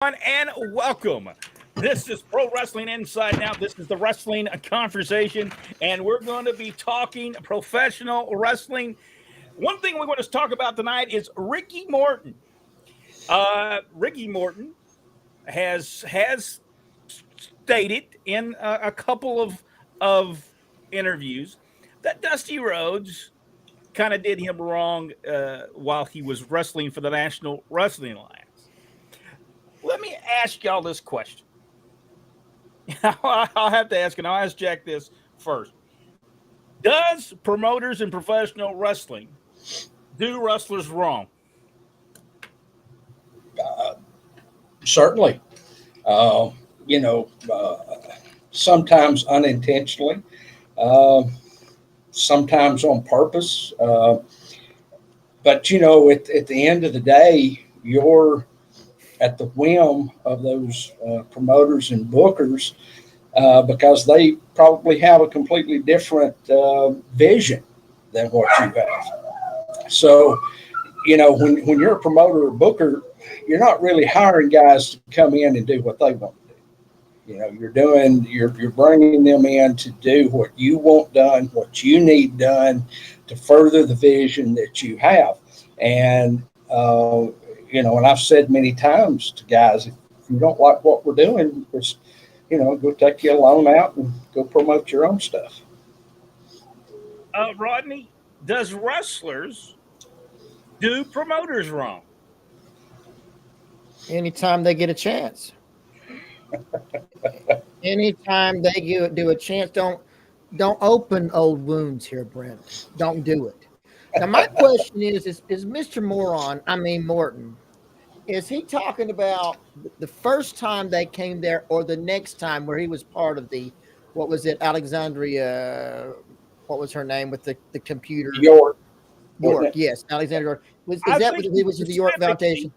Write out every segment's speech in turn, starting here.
And welcome. This is Pro Wrestling Inside Now. This is the wrestling conversation, and we're going to be talking professional wrestling. One thing we want to talk about tonight is Ricky Morton. Ricky Morton has stated in a couple of interviews that Dusty Rhodes kind of did him wrong while he was wrestling for the National Wrestling Alliance. Let me ask y'all this question. I'll have to ask, and I'll ask Jack this first. Does promoters in professional wrestling do wrestlers wrong? Certainly. Uh, you know, uh, Sometimes unintentionally, uh, sometimes on purpose. But, at the end of the day, you're at the whim of those promoters and bookers because they probably have a completely different vision than what you have. So, when you're a promoter or booker, you're not really hiring guys to come in and do what they want to do. You're bringing them in to do what you want done, what you need done to further the vision that you have. And and I've said many times to guys, if you don't like what we're doing, just go take your loan out and go promote your own stuff. Rodney, does wrestlers do promoters wrong? Anytime they get a chance. Anytime they do a chance, don't open old wounds here, Brent. Don't do it. Now, my question is Mr. Morton, is he talking about the first time they came there or the next time where he was part of what was it, Alexandria, what was her name with the computer? York, yes, Alexandria. Is I that think what he was at the York Foundation?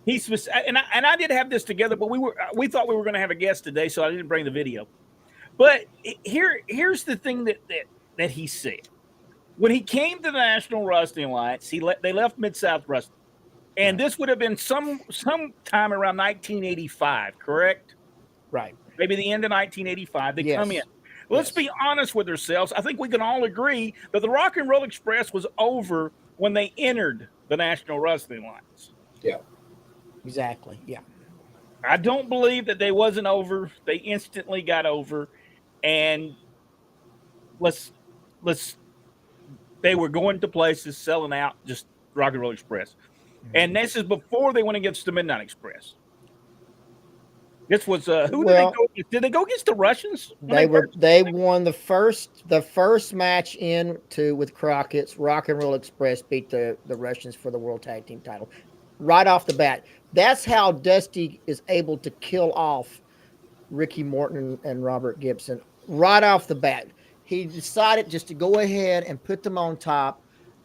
He's and I did have this together, but we thought we were going to have a guest today, so I didn't bring the video. But here's the thing that he said when he came to the National Wrestling Alliance. They left Mid South Wrestling, and this would have been some time around 1985, correct? Right. Maybe the end of 1985. They come in. Let's be honest with ourselves. I think we can all agree that the Rock and Roll Express was over when they entered the National Wrestling Alliance. Yeah. Exactly. Yeah. I don't believe that they wasn't over. They instantly got over, and they were going to places, selling out, just Rock and Roll Express. Mm-hmm. And this is before they went against the Midnight Express. This was did they go against? Did they go against the Russians? They won the first match with Crockett's. Rock and Roll Express beat the Russians for the World Tag Team title. Right off the bat. That's how Dusty is able to kill off Ricky Morton and Robert Gibson. Right off the bat. He decided just to go ahead and put them on top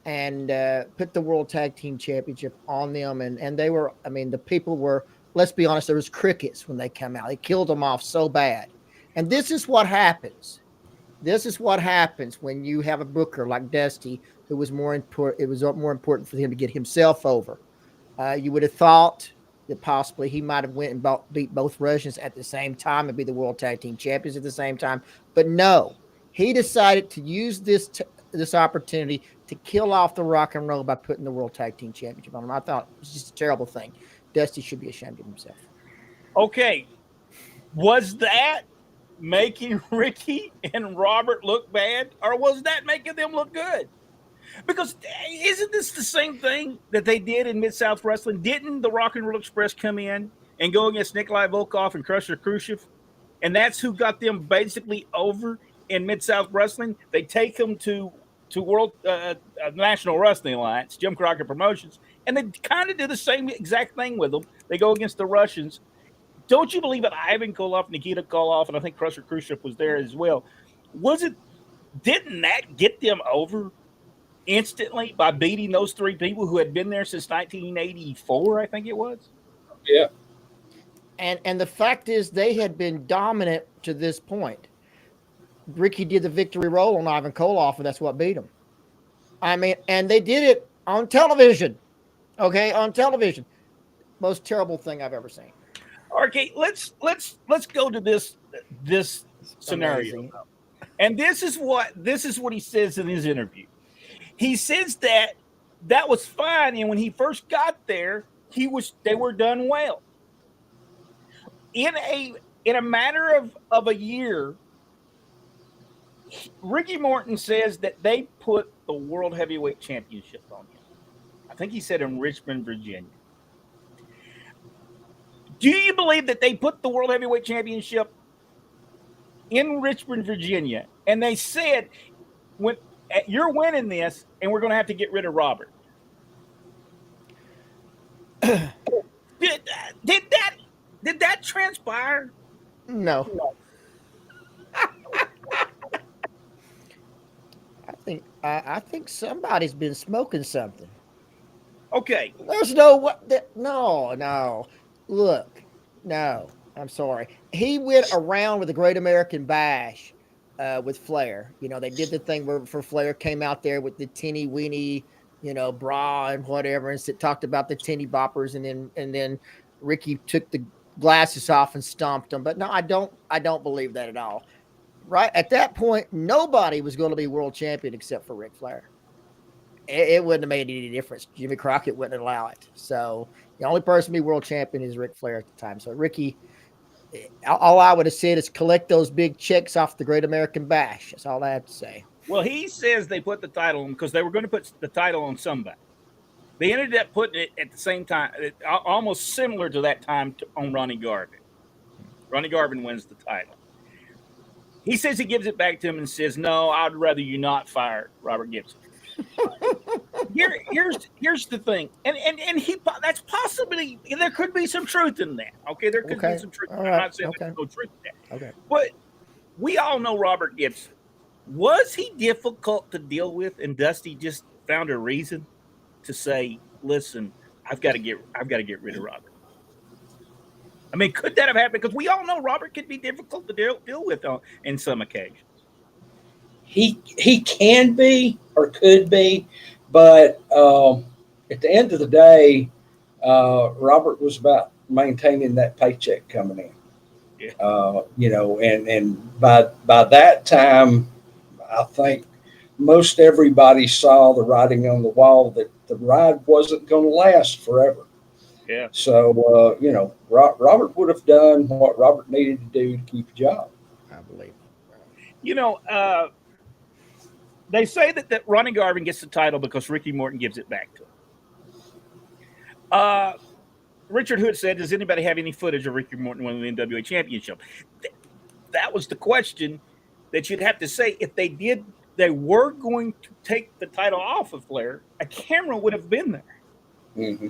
and put the World Tag Team Championship on them. And they were, the people were, let's be honest, there was crickets when they come out. They killed them off so bad. And this is what happens. This is what happens when you have a booker like Dusty, who was more important. It was more important for him to get himself over. You would have thought that possibly he might have went and beat both Russians at the same time and be the World Tag Team Champions at the same time. But no, he decided to use this opportunity to kill off the Rock and Roll by putting the World Tag Team Championship on him. I thought it was just a terrible thing. Dusty should be ashamed of himself. Okay. Was that making Ricky and Robert look bad, or was that making them look good? Because isn't this the same thing that they did in Mid-South Wrestling? Didn't the Rock and Roll Express come in and go against Nikolai Volkov and Crusher Khrushchev? And that's who got them basically over in Mid-South Wrestling. They take them to World National Wrestling Alliance, Jim Crockett Promotions, and they kind of do the same exact thing with them. They go against the Russians. Don't you believe that Ivan Koloff, Nikita Koloff, and I think Crusher Khrushchev was there as well? Didn't that get them over instantly by beating those three people who had been there since 1984, I think it was? Yeah. And the fact is they had been dominant to this point. Ricky did the victory roll on Ivan Koloff, and that's what beat him. And they did it on television. Okay, on television. most terrible thing I've ever seen. Okay, let's go to this scenario. Amazing. And this is what he says in his interview. He says that was fine, and when he first got there, they were done well. In a matter of a year, Ricky Morton says that they put the World Heavyweight Championship on him. I think he said in Richmond, Virginia. Do you believe that they put the World Heavyweight Championship in Richmond, Virginia, and they said, you're winning this, and we're going to have to get rid of Robert? Did that transpire? No. I think somebody's been smoking something. Okay. There's no. Look, no. I'm sorry. He went around with the Great American Bash with Flair. You know, they did the thing where Flair came out there with the teeny weeny, bra and whatever, and talked about the teeny boppers, and then Ricky took the glasses off and stomped them. But no, I don't believe that at all. Right at that point, nobody was going to be world champion except for Ric Flair. It wouldn't have made any difference. Jimmy Crockett wouldn't allow it. So the only person to be world champion is Ric Flair at the time. So Ricky, all I would have said is collect those big checks off the Great American Bash. That's all I have to say. Well, he says they put the title on because they were going to put the title on somebody. They ended up putting it at the same time, almost similar to that time on Ronnie Garvin. Ronnie Garvin wins the title. He says he gives it back to him and says, "No, I'd rather you not fire Robert Gibson." Here's the thing, and that's possibly, there could be some truth in that. Okay, there could be some truth. All I'm right. not saying there's no truth in that. Okay. But we all know Robert Gibson. Was he difficult to deal with, and Dusty just found a reason to say, "Listen, I've got to get rid of Robert"? I mean, could that have happened? Because we all know Robert could be difficult to deal with in some occasions. He can be or could be, but at the end of the day, Robert was about maintaining that paycheck coming in. Yeah. And by that time, I think most everybody saw the writing on the wall that the ride wasn't going to last forever. Yeah. So, Robert would have done what Robert needed to do to keep a job. I believe. They say that Ronnie Garvin gets the title because Ricky Morton gives it back to him. Richard Hood said, "Does anybody have any footage of Ricky Morton winning the NWA Championship?" That was the question that you'd have to say. If they did, they were going to take the title off of Flair, a camera would have been there. Mm-hmm.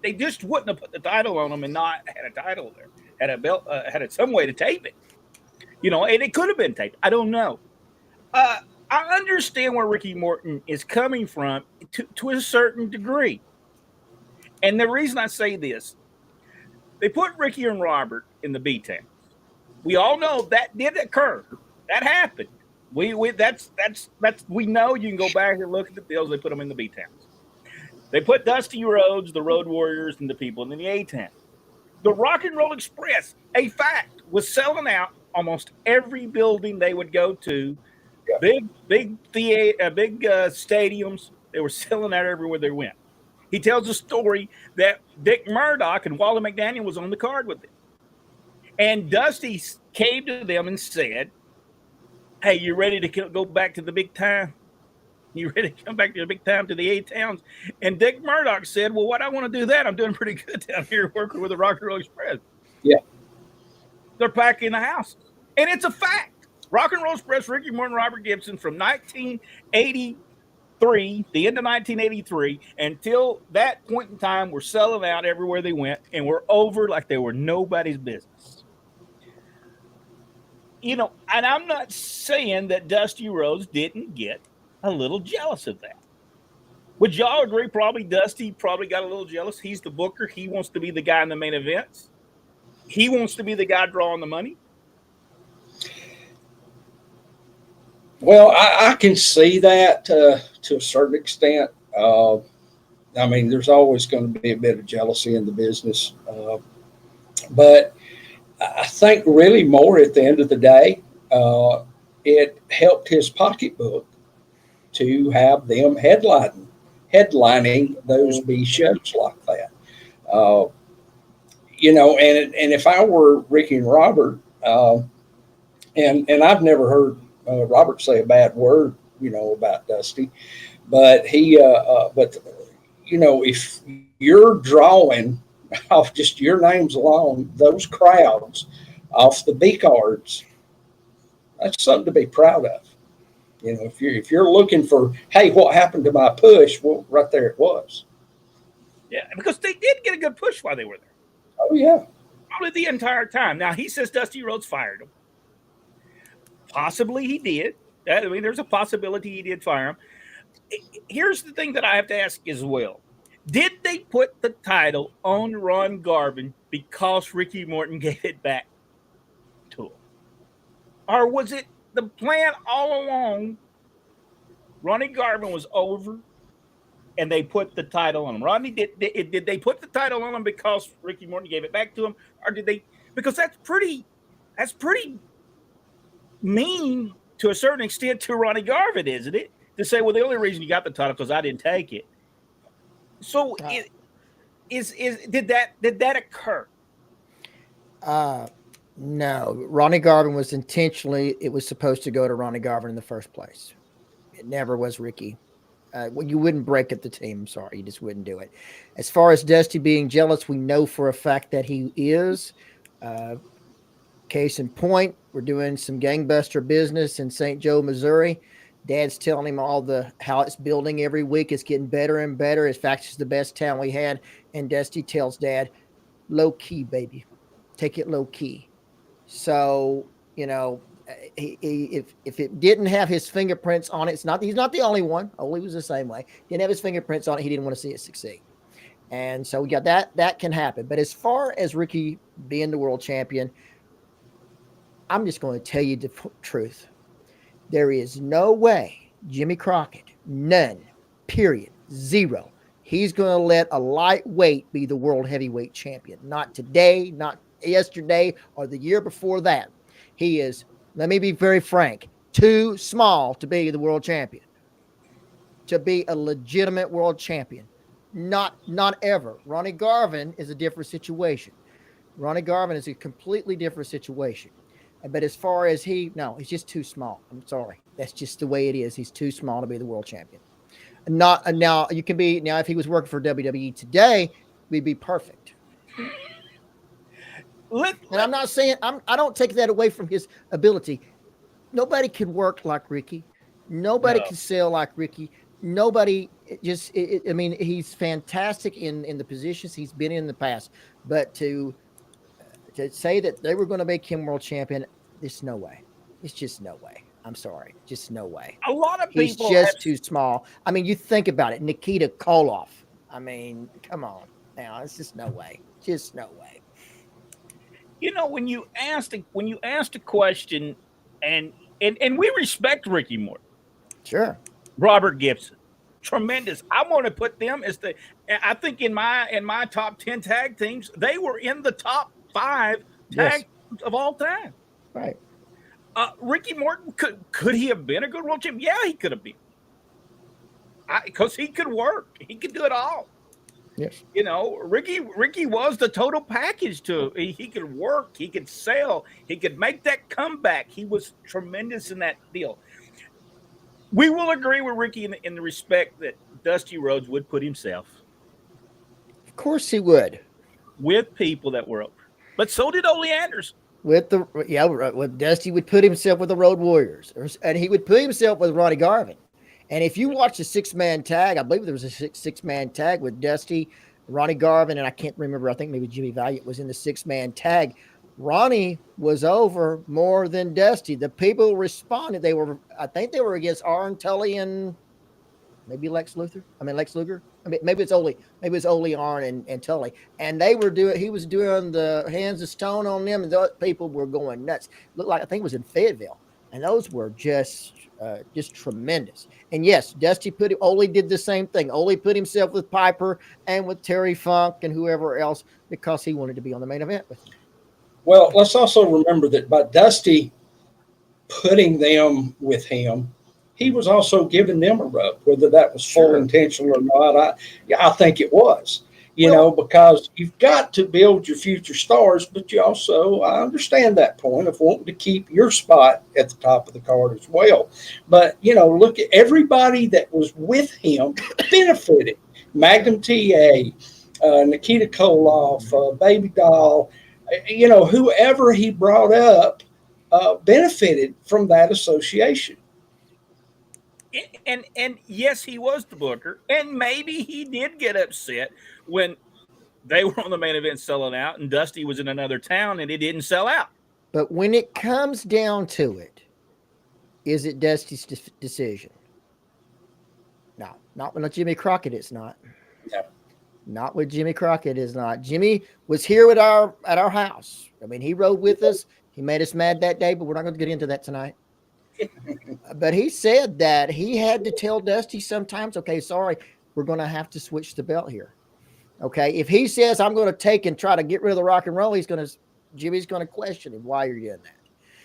They just wouldn't have put the title on him and not had a title there, had a belt, had some way to tape it. And it could have been taped. I don't know. I understand where Ricky Morton is coming from to a certain degree. And the reason I say this, they put Ricky and Robert in the B-Towns. We all know that did occur. That happened. We know. You can go back and look at the bills. They put them in the B-Towns. They put Dusty Rhodes, the Road Warriors, and the people in the A-Town. The Rock and Roll Express, a fact, was selling out almost every building they would go to. Big stadiums. They were selling out everywhere they went. He tells a story that Dick Murdoch and Wally McDaniel was on the card with him. And Dusty came to them and said, "Hey, you ready to go back to the big time? You ready to come back to the big time, to the A-Towns?" And Dick Murdoch said, "Well, why do I want to do that? I'm doing pretty good down here working with the Rock and Roll Express." Yeah. They're packing the houses. And it's a fact. Rock and Roll Express, Ricky Morton, Robert Gibson, from 1983, the end of 1983, until that point in time, were selling out everywhere they went and were over like they were nobody's business. And I'm not saying that Dusty Rhodes didn't get a little jealous of that. Would y'all agree? Probably Dusty got a little jealous. He's the booker. He wants to be the guy in the main events. He wants to be the guy drawing the money. Well, I can see that to a certain extent. I mean, there's always going to be a bit of jealousy in the business. But I think really more at the end of the day, it helped his pocketbook to have them headlining those B shows like that. Uh, and if I were Ricky and Robert, and I've never heard Robert say a bad word, about Dusty, but if you're drawing off just your names alone, those crowds off the B cards, that's something to be proud of. If you're looking for, hey, what happened to my push? Well, right there it was. Yeah, because they did get a good push while they were there. Oh yeah, probably the entire time. Now he says Dusty Rhodes fired him. Possibly he did. I mean, there's a possibility he did fire him. Here's the thing that I have to ask as well. Did they put the title on Ron Garvin because Ricky Morton gave it back to him? Or was it the plan all along? Ronnie Garvin was over and they put the title on him. Rodney, did they put the title on him because Ricky Morton gave it back to him? Or did they? Because that's pretty mean to a certain extent to Ronnie Garvin, isn't it? To say, well, the only reason you got the title because I didn't take it. So, did that occur? No. Ronnie Garvin was intentionally. It was supposed to go to Ronnie Garvin in the first place. It never was Ricky. Well, you wouldn't break up the team. I'm sorry, you just wouldn't do it. As far as Dusty being jealous, we know for a fact that he is. Case in point, we're doing some gangbuster business in St. Joe, Missouri. Dad's telling him how it's building every week. It's getting better and better. In fact, it's the best town we had. And Dusty tells Dad, low key, baby. Take it low key. So, if it didn't have his fingerprints on it, he's not the only one. Ole was the same way. Didn't have his fingerprints on it. He didn't want to see it succeed. And so, yeah, that can happen. But as far as Ricky being the world champion, I'm just going to tell you the truth. There is no way Jimmy Crockett, none, period, zero. He's going to let a lightweight be the world heavyweight champion. Not today, not yesterday, or the year before that. He is, let me be very frank, too small to be the world champion. To be a legitimate world champion. Not ever. Ronnie Garvin is a different situation. Ronnie Garvin is a completely different situation. But as far as he's just too small. I'm sorry. That's just the way it is. He's too small to be the world champion. Now if he was working for WWE today, we'd be perfect. And I'm not saying I don't take that away from his ability. Nobody can work like Ricky. Nobody can sell like Ricky. Nobody he's fantastic in the positions he's been in the past. But to say that they were going to make him world champion, there's no way. It's just no way. I'm sorry. Just no way. A lot of people He's just too small. I mean, you think about it. Nikita Koloff. I mean, come on. Now, it's just no way. Just no way. When you asked a question, and we respect Ricky Morton. Sure. Robert Gibson. Tremendous. I want to put them as I think in my top 10 tag teams, they were in the top 5 tag teams of all time. Right. Ricky Morton, could he have been a good world champion? Yeah, he could have been. Because he could work. He could do it all. Yes. Ricky was the total package he could work, he could sell, he could make that comeback. He was tremendous in that deal. We will agree with Ricky in the respect that Dusty Rhodes would put himself. Of course he would. With people that were over. But so did Ole Anderson. With Dusty would put himself with the Road Warriors, and he would put himself with Ronnie Garvin. And if you watch the 6-man tag, I believe there was a six-man tag with Dusty, Ronnie Garvin, and I can't remember. I think maybe Jimmy Valiant was in the 6-man tag. Ronnie was over more than Dusty. The people responded. I think they were against Arn Tully and maybe Lex Luger. I mean, maybe it's Ole, Arn, and Tully. And he was doing the Hands of Stone on them, and those people were going nuts. Looked like, I think it was in Fayetteville. and those were just tremendous. And yes, Dusty Ole did the same thing. Ole put himself with Piper and with Terry Funk and whoever else because he wanted to be on the main event with him. Well, let's also remember that by Dusty putting them with him, he was also giving them a rub, whether that was full intentional or not. I think it was, because you've got to build your future stars, but you also, I understand that point of wanting to keep your spot at the top of the card as well. But, look at everybody that was with him benefited. Magnum TA, Nikita Koloff, Baby Doll, whoever he brought up benefited from that association. And yes, he was the booker, and maybe he did get upset when they were on the main event selling out and Dusty was in another town and it didn't sell out. But when it comes down to it, is it Dusty's decision? No, not with Jimmy Crockett. It's not. Yeah. Not with Jimmy Crockett. Is not. Jimmy was here at our house. I mean, he rode with us. He made us mad that day, but we're not going to get into that tonight. But he said that he had to tell Dusty sometimes, okay, sorry, we're going to have to switch the belt here. Okay, if he says I'm going to take and try to get rid of the rock and roll, Jimmy's going to question him why you're doing that.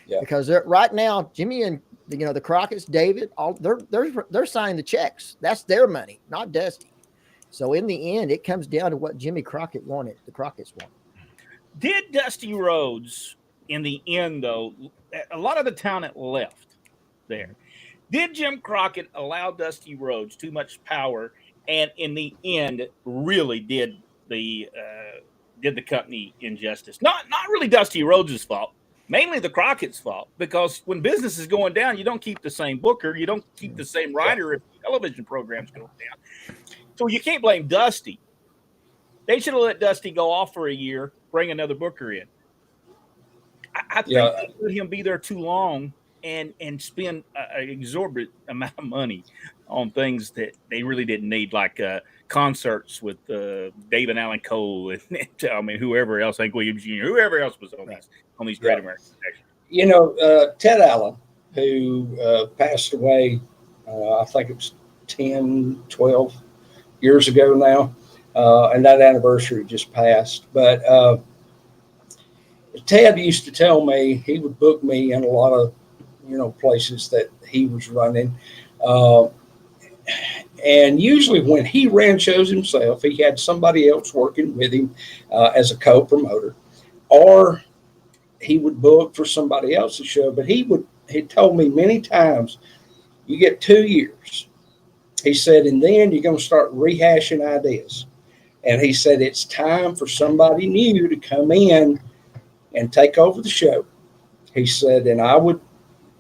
Yeah. Because right now, Jimmy and the Crockett's, David, all they're signing the checks. That's their money, not Dusty. So in the end, it comes down to what Jimmy Crockett wanted. The Crockett's wanted. Did Dusty Rhodes, in the end, though, a lot of the talent left there. Did Jim Crockett allow Dusty Rhodes too much power, and in the end, really did the company injustice? Not really Dusty Rhodes' fault, mainly the Crockett's fault, because when business is going down, you don't keep the same booker, you don't keep the same writer if television programs go down. So you can't blame Dusty. They should have let Dusty go off for a year, bring another booker in. I think they let him be there too long and spend an exorbitant amount of money on things that they really didn't need, like concerts with David Allen Cole and whoever else, Hank Williams Jr., whoever else was on these Great American Connections. Ted Allen, who passed away, I think it was 10, 12 years ago now, and that anniversary just passed. But Ted used to tell me he would book me in a lot of places that he was running. And usually when he ran shows himself, he had somebody else working with him as a co-promoter, or he would book for somebody else's show. But he told me many times, you get 2 years. He said, and then you're going to start rehashing ideas. And he said, it's time for somebody new to come in and take over the show. He said, and I would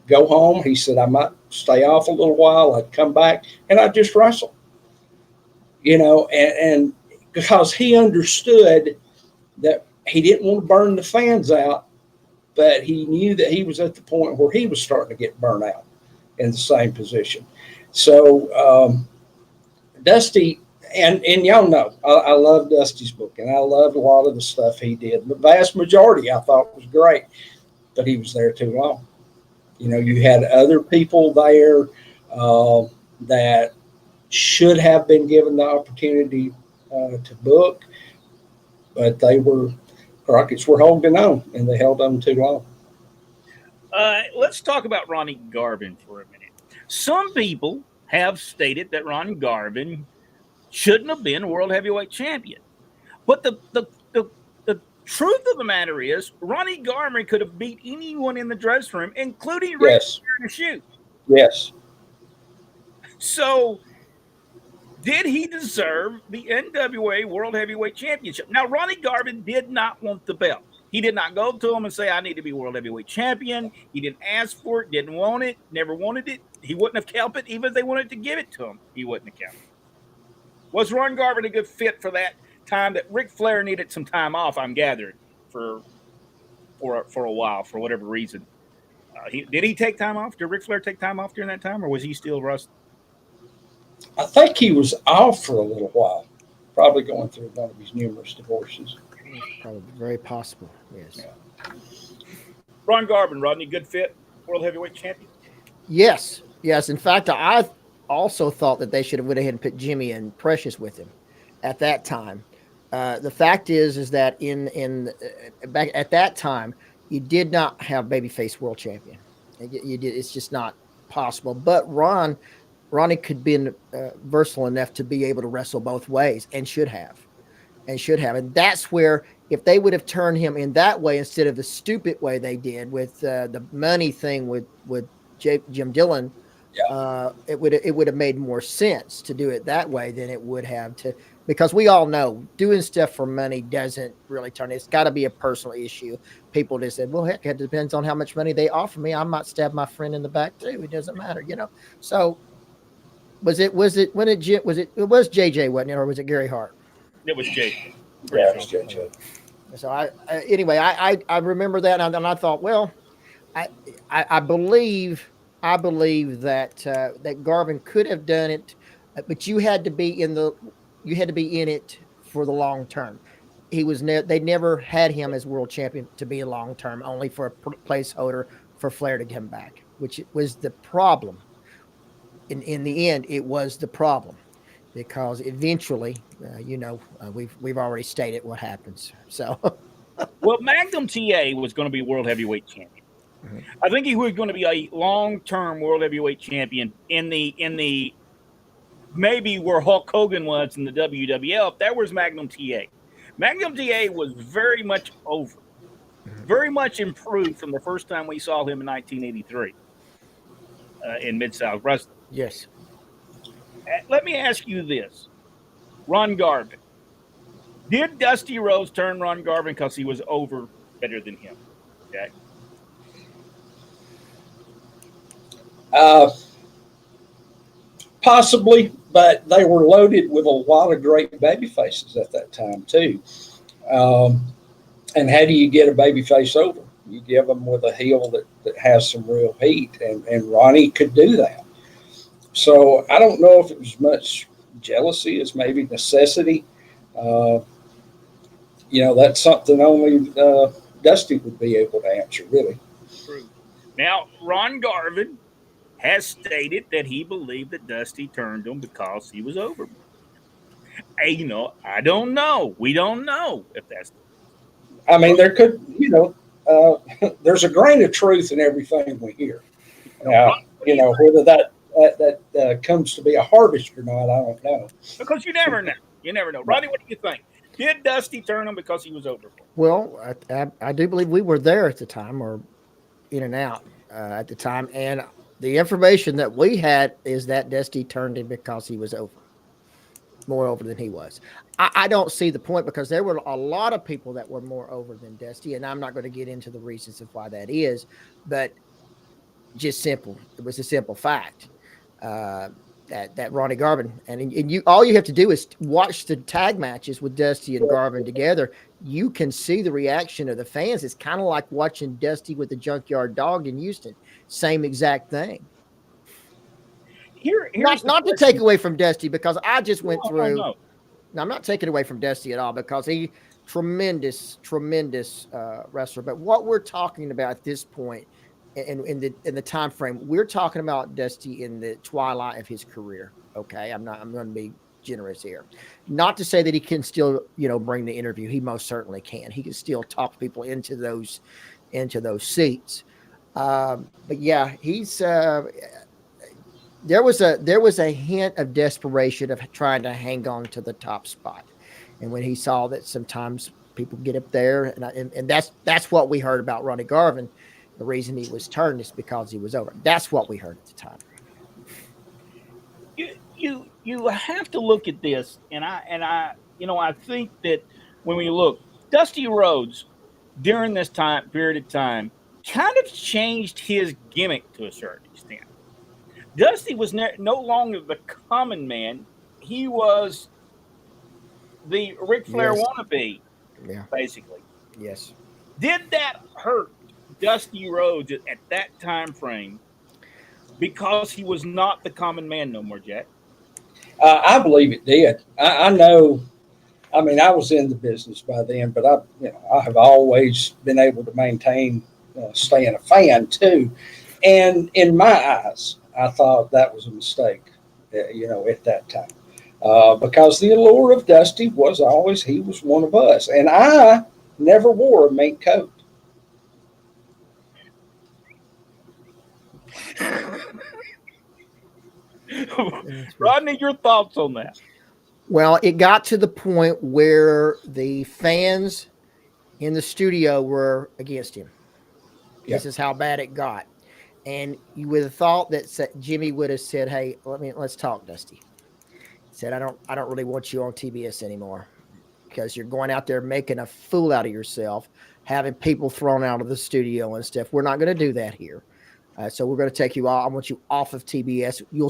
go home. He said, I might stay off a little while. I'd come back and I'd just wrestle, and because he understood that he didn't want to burn the fans out, but he knew that he was at the point where he was starting to get burnt out in the same position. So Dusty, and y'all know, I love Dusty's book, and I loved a lot of the stuff he did. The vast majority I thought was great, but he was there too long. You had other people there that should have been given the opportunity to book, but Crockett's were holding on, and they held on too long. Let's talk about Ronnie Garvin for a minute. Some people have stated that Ronnie Garvin shouldn't have been world heavyweight champion. But the truth of the matter is, Ronnie Garvin could have beat anyone in the dressing room, including Ric Flair to shoot. Yes. So, did he deserve the NWA World Heavyweight Championship? Now, Ronnie Garvin did not want the belt. He did not go to him and say, I need to be World Heavyweight Champion. He didn't ask for it, didn't want it, never wanted it. He wouldn't have kept it. Even if they wanted to give it to him, he wouldn't have kept it. Was Ron Garvin a good fit for that time that Ric Flair needed some time off, I'm gathering, for a while, for whatever reason? Did he take time off? Did Ric Flair take time off during that time, or was he still wrestling? I think he was off for a little while, probably going through one of his numerous divorces. Probably very possible, yes. Yeah. Ron Garvin, Rodney, good fit? world heavyweight champion? Yes, yes. In fact, I also thought that they should have went ahead and put Jimmy and Precious with him at that time. The fact is that in back at that time, you did not have babyface world champion. You did. It's just not possible. But Ronnie could be versatile enough to be able to wrestle both ways, and should have. And that's where, if they would have turned him in that way instead of the stupid way they did with the money thing with Jim Dillon, it would have made more sense to do it that way than it would have to, because we all know doing stuff for money doesn't really turn. It's got to be a personal issue. People just said, well, heck, it depends on how much money they offer me. I might stab my friend in the back too. It doesn't matter, So was it JJ, wasn't it, or was it Gary Hart? It was Jake. Yeah, it was JJ. So I remember that, and I thought, well, I believe that that Garvin could have done it, but you had to be in it for the long term. They never had him as world champion to be a long term, only for a placeholder for Flair to come back, which was the problem. In the end, it was the problem, because eventually, we've already stated what happens. So, well, Magnum TA was going to be world heavyweight champion. Mm-hmm. I think he was going to be a long-term world heavyweight champion in the maybe where Hulk Hogan was in the WWF. That was Magnum TA. Magnum TA was very much over, very much improved from the first time we saw him in 1983 in Mid-South Wrestling. Yes. Let me ask you this. Ron Garvin. Did Dusty Rhodes turn Ron Garvin because he was over better than him? Okay. Possibly, but they were loaded with a lot of great baby faces at that time too. And how do you get a baby face over? You give them with a heel that has some real heat, and Ronnie could do that. So I don't know if it was much jealousy as maybe necessity. That's something only Dusty would be able to answer, really. True. Now, Ron Garvin has stated that he believed that Dusty turned him because he was over. I don't know. We don't know if that's. I mean, there could, there's a grain of truth in everything we hear. Whether that comes to be a harvest or not, I don't know. Because you never know. You never know. Rodney, what do you think? Did Dusty turn him because he was over? Well, I do believe we were there at the time, or in and out at the time. And the information that we had is that Dusty turned him because he was more over than he was. I don't see the point, because there were a lot of people that were more over than Dusty, and I'm not going to get into the reasons of why that is, but just simple. It was a simple fact. That Ronnie Garvin, and you, all you have to do is watch the tag matches with Dusty and Garvin together. You can see the reaction of the fans. It's kind of like watching Dusty with the Junkyard Dog in Houston. Same exact thing. Not to take away from Dusty, because I just went through. No, I'm not taking away from Dusty at all, because he tremendous wrestler. But what we're talking about at this point, in the time frame, we're talking about Dusty in the twilight of his career. Okay, I'm going to be generous here. Not to say that he can still, bring the interview. He most certainly can. He can still talk people into those seats. But yeah, he's. There was a hint of desperation of trying to hang on to the top spot, and when he saw that sometimes people get up there, and that's what we heard about Ronnie Garvin. The reason he was turned is because he was over. That's what we heard at the time. You have to look at this, and I think that when we look, Dusty Rhodes during this period of time kind of changed his gimmick to a certain extent. Dusty was no longer the common man; he was the Ric Flair wannabe, basically. Yes. Did that hurt Dusty Rhodes at that time frame because he was not the common man no more, Jack? I believe it did. I know. I mean, I was in the business by then, but I have always been able to maintain staying a fan too. And in my eyes, I thought that was a mistake, at that time. Because the allure of Dusty was always he was one of us. And I never wore a mink coat. Rodney, your thoughts on that? Well, it got to the point where the fans in the studio were against him. Yep. This is how bad it got. And you would have thought that Jimmy would have said, "Hey, let's talk, Dusty." He said, "I don't really want you on TBS anymore because you're going out there making a fool out of yourself, having people thrown out of the studio and stuff. We're not going to do that here. So we're going to take you off. I want you off of TBS. You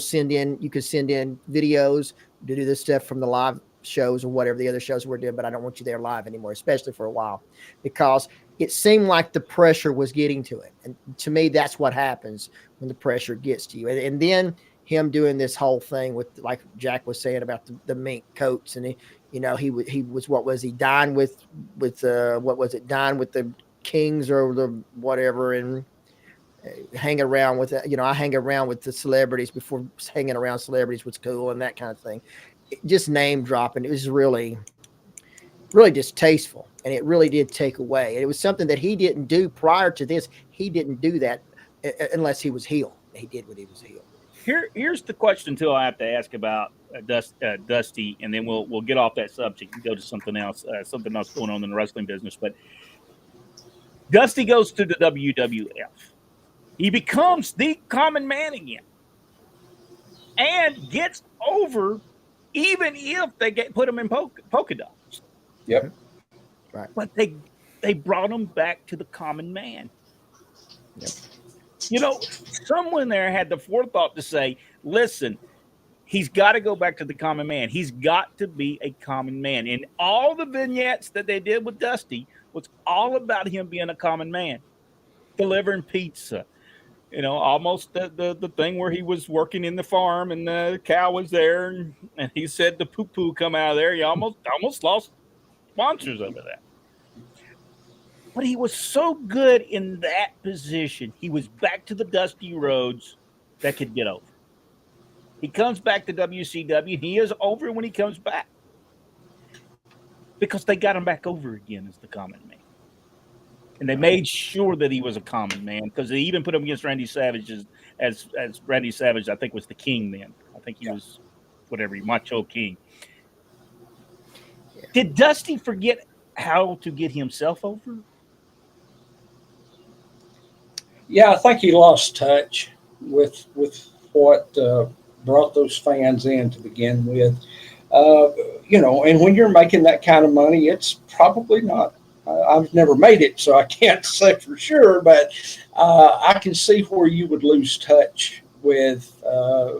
can send in videos to do this stuff from the live shows or whatever the other shows we're doing, but I don't want you there live anymore, especially for a while, because it seemed like the pressure was getting to it. And to me, that's what happens when the pressure gets to you. And then him doing this whole thing with, like Jack was saying about the mink coats, and he was what was he dying with what was it, dying with the Kings or the whatever, and hang around with I hang around with the celebrities before hanging around celebrities was cool and that kind of thing. Just name dropping. It was really, really distasteful, and it really did take away. It was something that he didn't do prior to this. He didn't do that unless he was heel. He did when he was heel. Here's the question too I have to ask about Dusty, and then we'll get off that subject and go to something else going on in the wrestling business. But Dusty goes to the WWF. He becomes the common man again and gets over, even if they put him in polka dots. Yep. Right. But they brought him back to the common man. Yep. Someone there had the forethought to say, listen, he's got to go back to the common man. He's got to be a common man. And all the vignettes that they did with Dusty was all about him being a common man, delivering pizza. Almost the thing where he was working in the farm and the cow was there, and he said the poo-poo come out of there. He almost lost sponsors over that. But he was so good in that position. He was back to the Dusty Rhodes that could get over. He comes back to WCW. He is over when he comes back because they got him back over again as the common man. And they made sure that he was a common man because they even put him against Randy Savage as Randy Savage, I think, was the king then. I think he was Macho King. Yeah. Did Dusty forget how to get himself over? Yeah, I think he lost touch with what brought those fans in to begin with. And when you're making that kind of money, it's probably not. I've never made it, so I can't say for sure, but I can see where you would lose touch with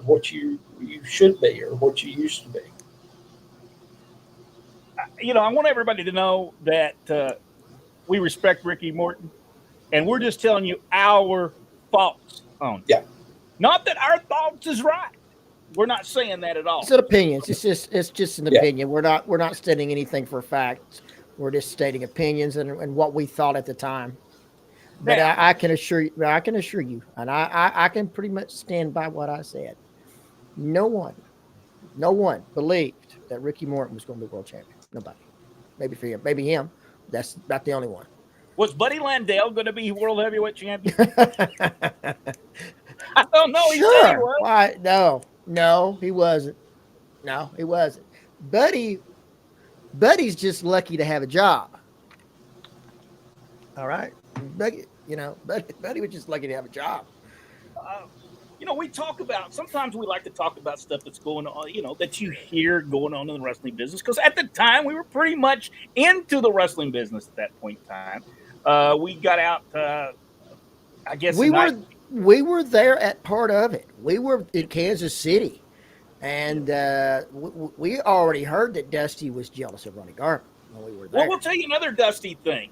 what you should be or what you used to be. I want everybody to know that we respect Ricky Morton, and we're just telling you our thoughts on it. Yeah. Not that our thoughts is right. We're not saying that at all. It's an opinion. It's just an opinion. We're not stating anything for fact. We're just stating opinions and what we thought at the time. But I can assure you, and I can pretty much stand by what I said. No one believed that Ricky Morton was going to be world champion. Nobody. Maybe him. That's not the only one. Was Buddy Landell going to be world heavyweight champion? I don't know. He said he was. Why? No, he wasn't. No, he wasn't. Buddy's just lucky to have a job. All right. Buddy was just lucky to have a job. We talk about, sometimes we like to talk about stuff that's going on, that you hear going on in the wrestling business. Because at the time, we were pretty much into the wrestling business at that point in time. We got out, I guess. We were there at part of it. We were in Kansas City. And we already heard that Dusty was jealous of Ronnie Garvin when we were there. Well, we'll tell you another Dusty thing.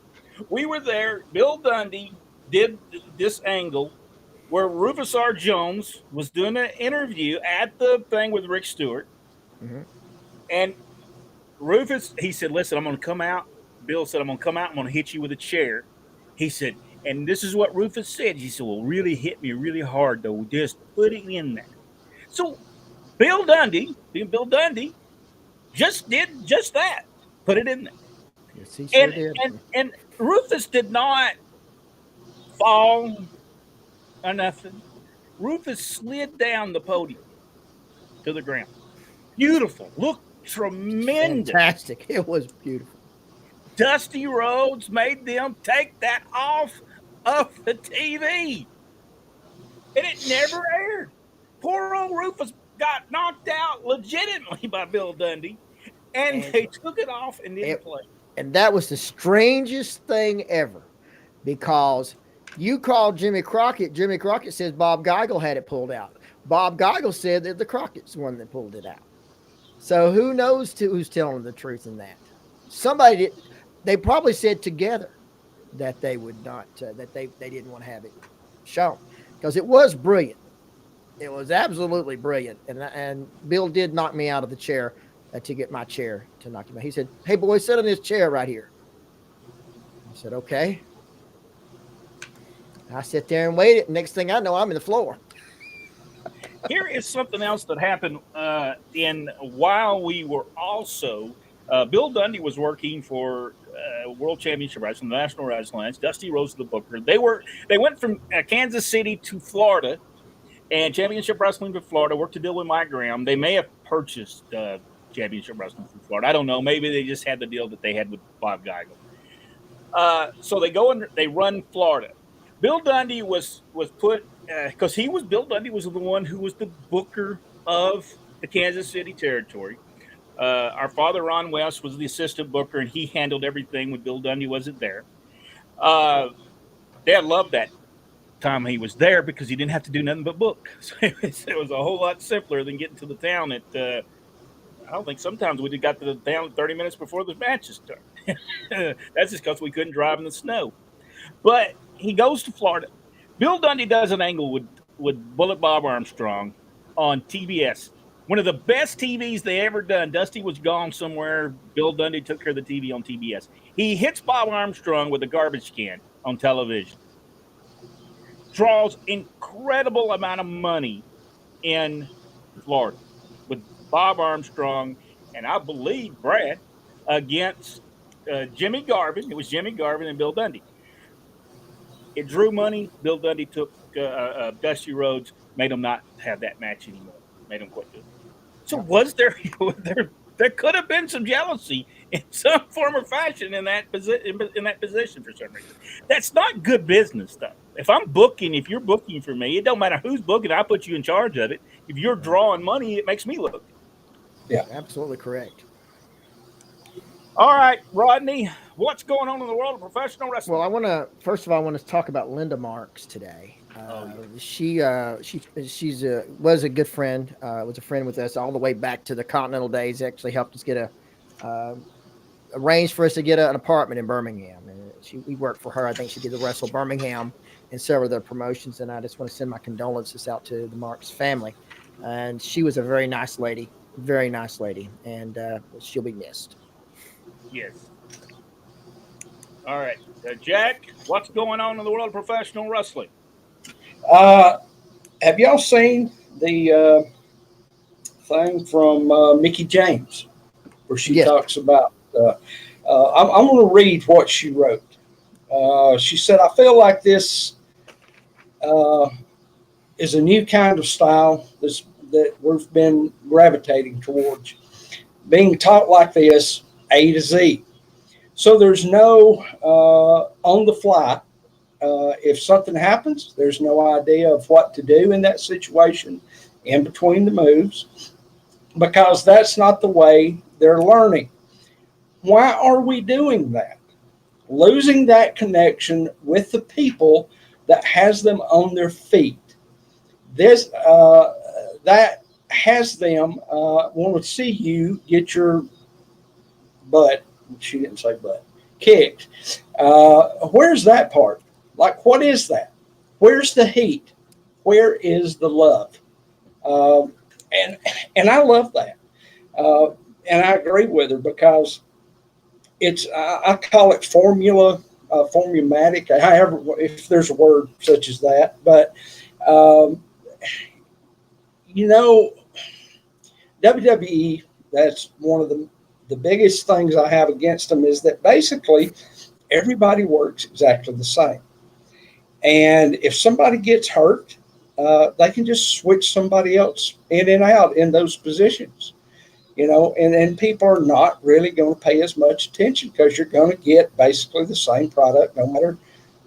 We were there. Bill Dundee did this angle where Rufus R. Jones was doing an interview at the thing with Rick Stewart. Mm-hmm. And Rufus, he said, listen, I'm going to come out. Bill said, I'm going to come out. I'm going to hit you with a chair. He said, And this is what Rufus said. He said, "Well, really hit me really hard though. Just put it in there." So Bill Dundee, being Bill Dundee, just did just that. Put it in there. Yes, he sure And did. and Rufus did not fall or nothing. Rufus slid down the podium to the ground. Beautiful. Looked tremendous. Fantastic. It was beautiful. Dusty Rhodes made them take that off of the TV. And it never aired. Poor old Rufus got knocked out legitimately by Bill Dundee. And they took it off and didn't play. And that was the strangest thing ever, because you called Jimmy Crockett. Jimmy Crockett says Bob Geigel had it pulled out. Bob Geigel said that the Crockett's one that pulled it out. So who knows who's telling the truth in that? Somebody did. They probably said together that they would not, that they didn't want to have it shown, because it was brilliant. It was absolutely brilliant. And Bill did knock me out of the chair to get my chair to knock him out. He said, "Hey, boy, sit in this chair right here." I said, "Okay." I sit there and waited. Next thing I know, I'm in the floor. Here is something else that happened while we were also Bill Dundee was working for World Championship Wrestling, the National Wrestling Alliance. Dusty Rhodes, the booker. They went from Kansas City to Florida, and Championship Wrestling to Florida. Worked a deal with Mike Graham. They may have purchased Championship Wrestling from Florida. I don't know. Maybe they just had the deal that they had with Bob Geigel. So they go and they run Florida. Bill Dundee was put because Bill Dundee was the one who was the booker of the Kansas City territory. Our father Ron West was the assistant booker, and he handled everything when Bill Dundee wasn't there. Dad loved that time he was there because he didn't have to do nothing but book. So it was a whole lot simpler than getting to the town at. I don't think sometimes we got to the town 30 minutes before the matches started. That's just because we couldn't drive in the snow. But he goes to Florida. Bill Dundee does an angle with Bullet Bob Armstrong on TBS. One of the best TVs they ever done. Dusty was gone somewhere. Bill Dundee took care of the TV on TBS. He hits Bob Armstrong with a garbage can on television. Draws incredible amount of money in Florida with Bob Armstrong and I believe Brad against Jimmy Garvin. It was Jimmy Garvin and Bill Dundee. It drew money. Bill Dundee took Dusty Rhodes, made him not have that match anymore. Made him quit doing it. So was there could have been some jealousy in some form or fashion in that position for some reason. That's not good business stuff. If you're booking for me, it don't matter who's booking. I put you in charge of it. If you're drawing money, it makes me look. Yeah, absolutely correct. All right, Rodney, what's going on in the world of professional wrestling? Well, first of all, I want to talk about Linda Marks today. She was a good friend. Was a friend with us all the way back to the Continental days. Actually helped us get arranged for us to get an apartment in Birmingham. And we worked for her. I think she did the Wrestle Birmingham and several of the promotions. And I just want to send my condolences out to the Marks family. And she was a very nice lady, and she'll be missed. Yes. All right, Jack, what's going on in the world of professional wrestling? Have y'all seen the thing from Mickie James where she talks about? I'm going to read what she wrote. She said, "I feel like this is a new kind of style that we've been gravitating towards, being taught like this, A to Z. So there's no on the fly. If something happens, there's no idea of what to do in that situation in between the moves, because that's not the way they're learning. Why are we doing that? Losing that connection with the people that has them on their feet. This that has them want to see you get your butt." She didn't say butt. Kicked. Where's that part? Like, what is that? Where's the heat? Where is the love? And I love that. And I agree with her because it's, I call it formula formumatic, however, if there's a word such as that. But um, you know, WWE, that's one of the biggest things I have against them is that basically everybody works exactly the same. And if somebody gets hurt, they can just switch somebody else in and out in those positions, and people are not really going to pay as much attention because you're going to get basically the same product no matter,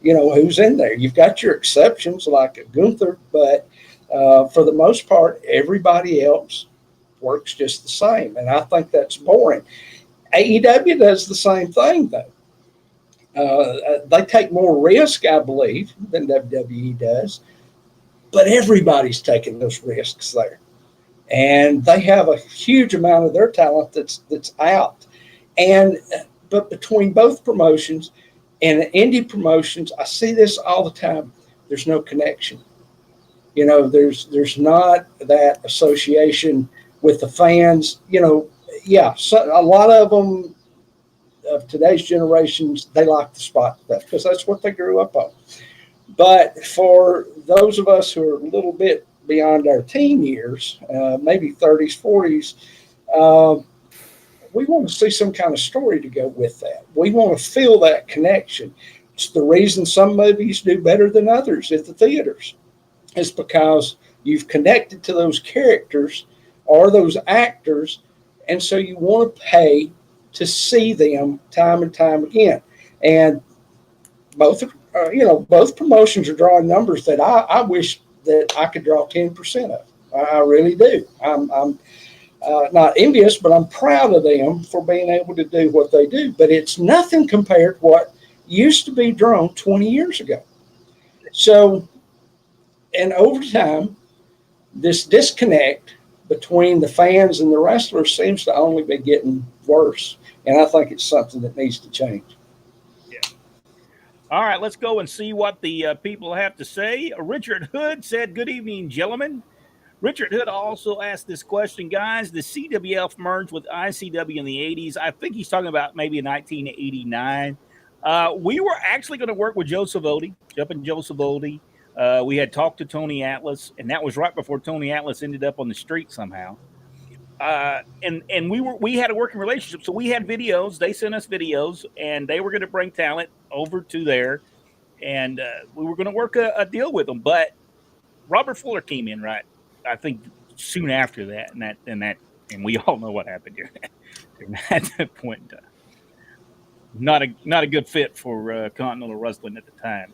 who's in there. You've got your exceptions like Gunther, but for the most part, everybody else works just the same. And I think that's boring. AEW does the same thing, though. They take more risk, I believe, than WWE does, but everybody's taking those risks there, and they have a huge amount of their talent that's out. And but between both promotions and indie promotions, I see this all the time. There's no connection. There's not that association with the fans. Yeah, a lot of them of today's generations, they like the spot stuff because that's what they grew up on. But for those of us who are a little bit beyond our teen years, maybe 30s, 40s, we want to see some kind of story to go with that. We want to feel that connection. It's the reason some movies do better than others at the theaters. It's because you've connected to those characters or those actors, and so you want to pay to see them time and time again. And both promotions are drawing numbers that I wish that I could draw 10% of. I really do. I'm not envious, but I'm proud of them for being able to do what they do. But it's nothing compared to what used to be drawn 20 years ago. So, and over time, this disconnect between the fans and the wrestlers seems to only be getting worse. And I think it's something that needs to change. Yeah. All right, let's go and see what the people have to say. Richard Hood said, "Good evening, gentlemen." Richard Hood also asked this question, guys. The CWF merged with ICW in the 80s. I think he's talking about maybe in 1989. We were actually going to work with Joe Savodi, Jumpin' Joe Savodi. We had talked to Tony Atlas, and that was right before Tony Atlas ended up on the street somehow. And we had a working relationship, so we had videos. They sent us videos, and they were going to bring talent over to there, and we were going to work a deal with them. But Robert Fuller came in, right? I think soon after that, and we all know what happened here at that point. Not a good fit for Continental Wrestling at the time.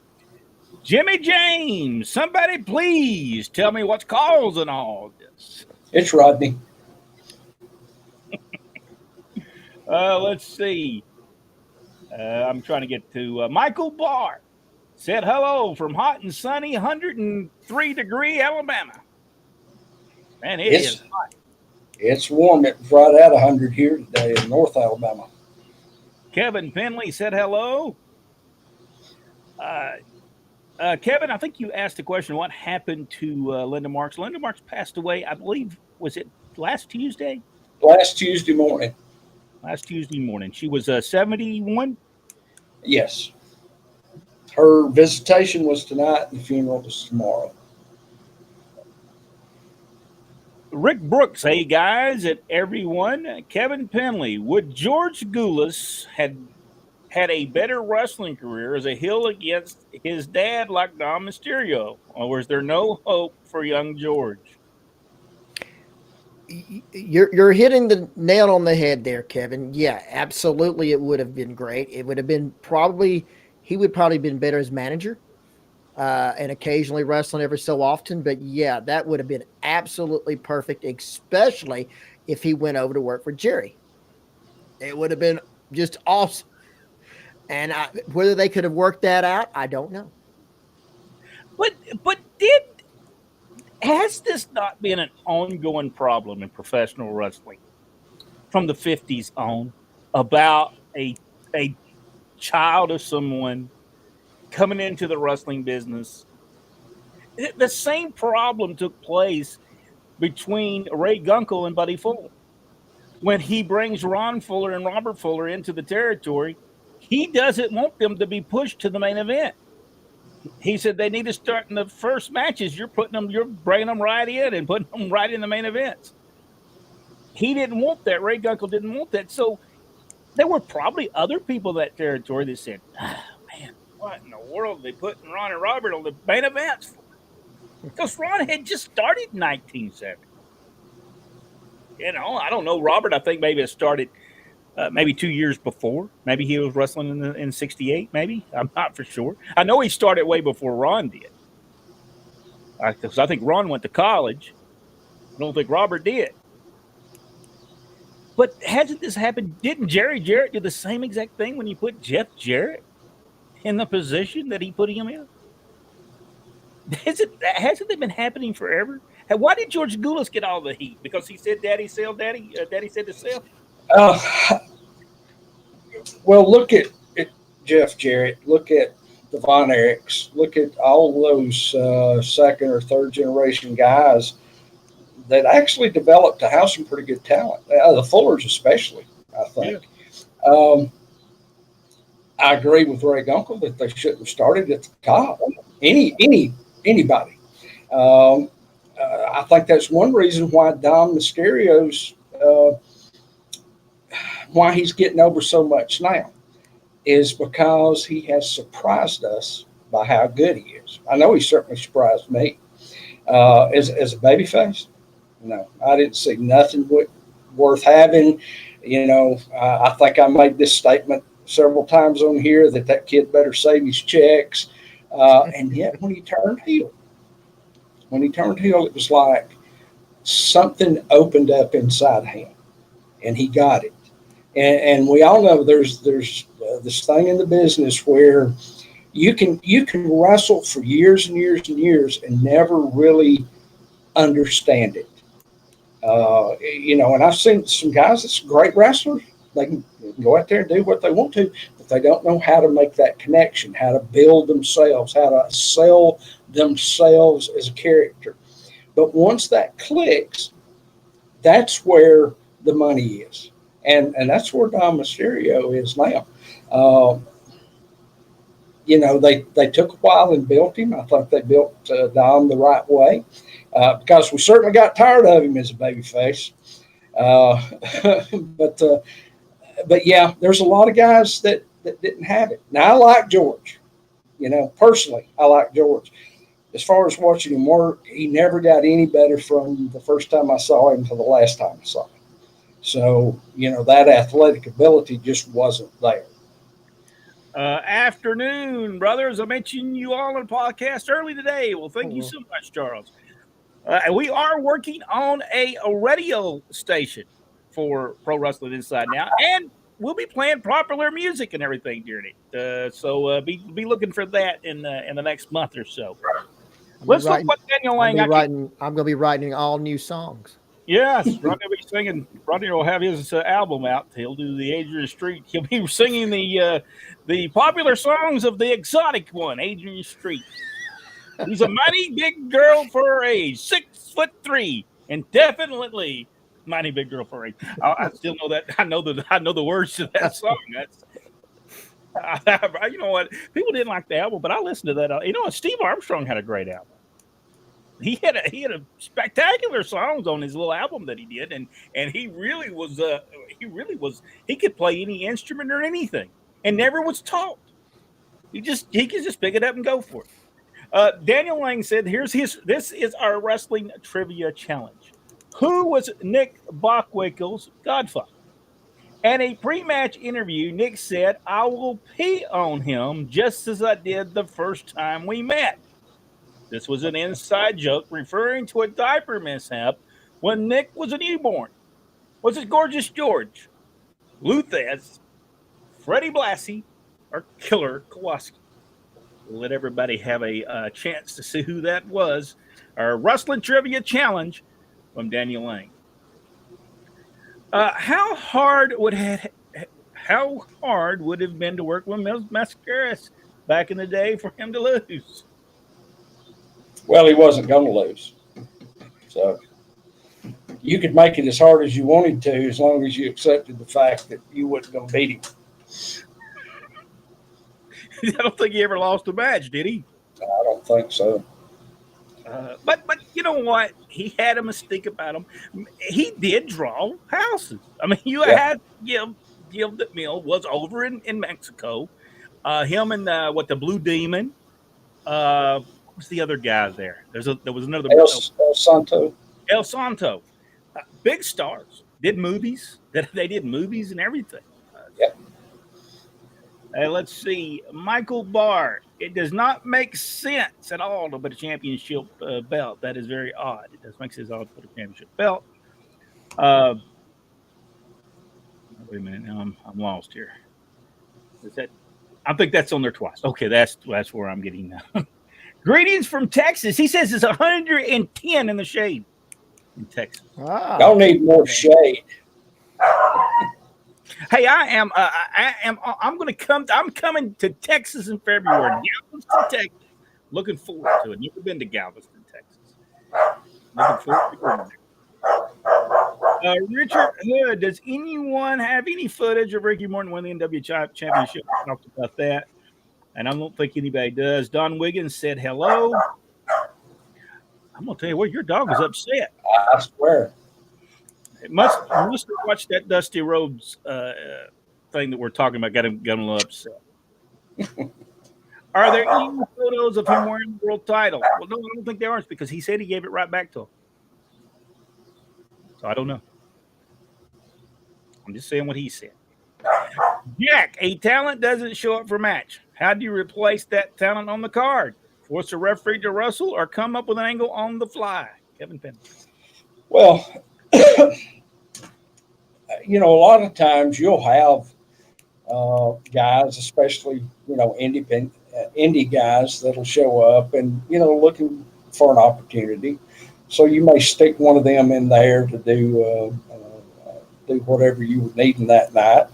Jimmy James, somebody please tell me what's causing all this. It's Rodney. Let's see. I'm trying to get to Michael Barr. Said hello from hot and sunny 103-degree Alabama. Man, it is hot. It's warm. It was right at 100 here today in North Alabama. Kevin Penley said hello. Kevin, I think you asked the question, what happened to Linda Marks? Linda Marks passed away, I believe, was it last Tuesday? Last Tuesday morning. Last Tuesday morning. She was 71? Yes. Her visitation was tonight and the funeral was tomorrow. Rick Brooks, hey guys, and everyone. Kevin Penley, would George Goulas had a better wrestling career as a heel against his dad like Dom Mysterio? Or was there no hope for young George? You're hitting the nail on the head there, Kevin. Yeah, absolutely. It would have been great. It would have been he would probably been better as manager and occasionally wrestling every so often. But yeah, that would have been absolutely perfect, especially if he went over to work for Jerry. It would have been just awesome. And whether they could have worked that out, I don't know. But has this not been an ongoing problem in professional wrestling from the 50s on about a child of someone coming into the wrestling business? The same problem took place between Ray Gunkel and Buddy Fuller. When he brings Ron Fuller and Robert Fuller into the territory, he doesn't want them to be pushed to the main event. He said they need to start in the first matches. You're bringing them right in and putting them right in the main events. He didn't want that. Ray Gunkel didn't want that. So there were probably other people in that territory that said, man, what in the world are they putting Ron and Robert on the main events for? Because Ron had just started in 1970. I don't know. Robert, I think maybe it started maybe 2 years before. Maybe he was wrestling in 68, maybe. I'm not for sure. I know he started way before Ron did. Because I think Ron went to college. I don't think Robert did. But hasn't this happened? Didn't Jerry Jarrett do the same exact thing when he put Jeff Jarrett in the position that he put him in? Hasn't it been happening forever? Why did George Goulas get all the heat? Because he said, "Daddy sell, Daddy." Daddy said to sell. Well, look at Jeff Jarrett. Look at the Von Erichs. Look at all those second or third generation guys that actually developed to have some pretty good talent. The Fullers, especially, I think. Yeah. I agree with Ray Gunkel that they shouldn't have started at the top. Anybody. I think that's one reason why Dom Mysterio's why he's getting over so much now is because he has surprised us by how good he is. I know he certainly surprised me. As a babyface, no, I didn't see nothing worth having. I think I made this statement several times on here that kid better save his checks. And yet when he turned heel, it was like something opened up inside him and he got it. And we all know there's this thing in the business where you can wrestle for years and years and years and never really understand it. And I've seen some guys that's great wrestlers. They can go out there and do what they want to, but they don't know how to make that connection, how to build themselves, how to sell themselves as a character. But once that clicks, that's where the money is. And that's where Dom Mysterio is now. They took a while and built him. I think they built Dom the right way because we certainly got tired of him as a babyface. But yeah, there's a lot of guys that didn't have it. Now, I like George. Personally, I like George. As far as watching him work, he never got any better from the first time I saw him to the last time I saw him. So, that athletic ability just wasn't there. Afternoon, brothers. I mentioned you all on the podcast early today. Well, thank you so much, Charles. We are working on a radio station for Pro Wrestling Inside now, and we'll be playing popular music and everything during it. So be looking for that in the next month or so. Let's look what Daniel Lang. I'm going to be writing all new songs. Yes, Rodney will be singing. Rodney will have his album out. He'll do the Adrian Street. He'll be singing the popular songs of the exotic one, Adrian Street. He's a mighty big girl for her age, 6'3", and definitely mighty big girl for her age. I still know that. I know the words to that song. You know what? People didn't like the album, but I listened to that. Steve Armstrong had a great album. He had a spectacular songs on his little album that he did, and he really was he could play any instrument or anything, and never was taught. He could just pick it up and go for it. Daniel Lang said, this is our wrestling trivia challenge. Who was Nick Bockwinkel's godfather? In a pre-match interview, Nick said, "I will pee on him just as I did the first time we met." This was an inside joke referring to a diaper mishap when Nick was a newborn. Was it Gorgeous George, Lou Thesz, Freddie Blassie, or Killer Kowalski? We'll let everybody have a chance to see who that was. Our Wrestling Trivia Challenge from Daniel Lang. How hard would it have been to work with Mascaras back in the day for him to lose? Well, he wasn't going to lose. So you could make it as hard as you wanted to as long as you accepted the fact that you wasn't going to beat him. don't think he ever lost a match, did he? I don't think so. But you know what? He had a mystique about him. He did draw houses. I mean, you had give that Mill was over in Mexico. Him and the Blue Demon. What's the other guy there? There was another El Santo. El Santo. Big stars. Did movies. They did movies and everything. Yep. Let's see. Michael Barr. It does not make sense at all to put a championship belt. That is very odd. It does make sense at all to put a championship belt. Wait a minute. Now I'm lost here. Is that? I think that's on there twice. Okay, that's where I'm getting now. Greetings from Texas. He says it's 110 in the shade in Texas. Ah. Y'all need more shade. Hey, I'm going to come. I'm coming to Texas in February. Galveston, Texas. Looking forward to it. Never been to Galveston, Texas. Looking forward to going there. Richard Hood, does anyone have any footage of Ricky Morton winning the NW Championship? We talked about that, and I don't think anybody does. Don Wiggins said hello. I'm going to tell you what, your dog is upset. I swear. It must have watched that Dusty Rhodes thing that we're talking about. Got him a little upset. Are there any photos of him wearing the world title? Well, no, I don't think there are, because he said he gave it right back to him. So I don't know. I'm just saying what he said. Jack, a talent doesn't show up for a match. How do you replace that talent on the card? Force a referee to wrestle or come up with an angle on the fly? Kevin Penn. Well, you know, a lot of times you'll have guys, especially, you know, indie guys that'll show up and, you know, looking for an opportunity. So you may stick one of them in there to do whatever you were needing that night.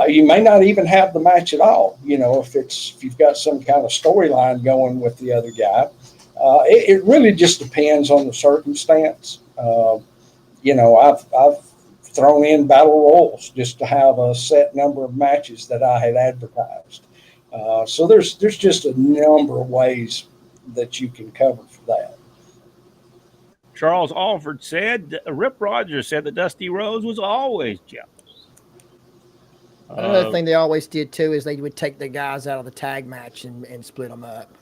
You may not even have the match at all. You know, if you've got some kind of storyline going with the other guy. It really just depends on the circumstance. You know, I've thrown in battle royals just to have a set number of matches that I had advertised. So there's just a number of ways that you can cover for that. Charles Alford said, Rip Rogers said that Dusty Rhodes was always jealous. Another thing they always did, too, is they would take the guys out of the tag match and split them up.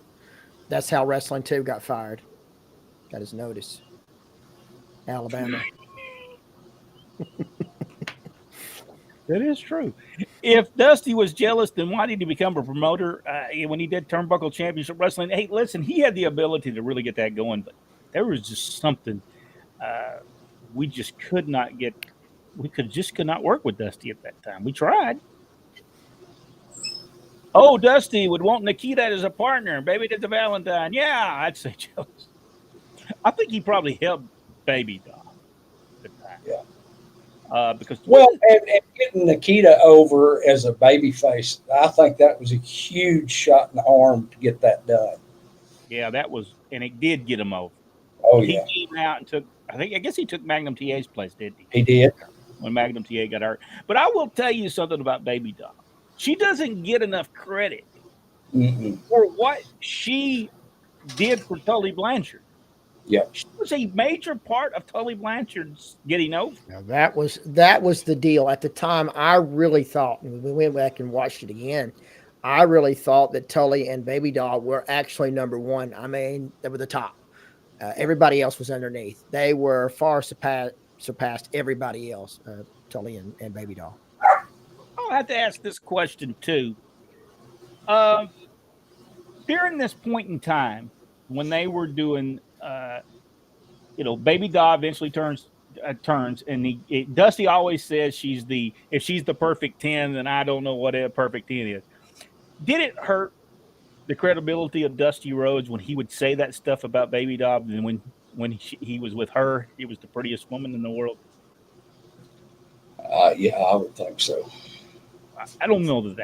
That's how Wrestling 2 got fired. Got his notice. Alabama. That is true. If Dusty was jealous, then why did he become a promoter when he did Turnbuckle Championship Wrestling? Hey, listen, he had the ability to really get that going, but there was just something we just could not get. We could not work with Dusty at that time. We tried. Oh, Dusty would want Nikita as a partner. Baby did the Valentine. Yeah, I'd say jealous. I think he probably helped Baby Doll at the time. Yeah. Because and getting Nikita over as a babyface, I think that was a huge shot in the arm to get that done. Yeah, that was, and it did get him over. Oh, he yeah. came out and took. I guess he took Magnum TA's place, didn't he? He did. When Magnum TA got hurt. But I will tell you something about Baby Doll. She doesn't get enough credit for what she did for Tully Blanchard. Yeah, she was a major part of Tully Blanchard's getting over. Now that was the deal at the time. I really thought, and we went back and watched it again. I really thought that Tully and Baby Doll were actually number one. I mean, they were the top. Everybody else was underneath. They were far surpassed everybody else. Tully and Baby Doll. I'll have to ask this question too. During this point in time, when they were doing, Baby Doll eventually turns, and Dusty always says if she's the perfect 10, then I don't know what a perfect 10 is. Did it hurt the credibility of Dusty Rhodes when he would say that stuff about Baby Doll, and when he was with her, he was the prettiest woman in the world? Yeah, I would think so. I don't know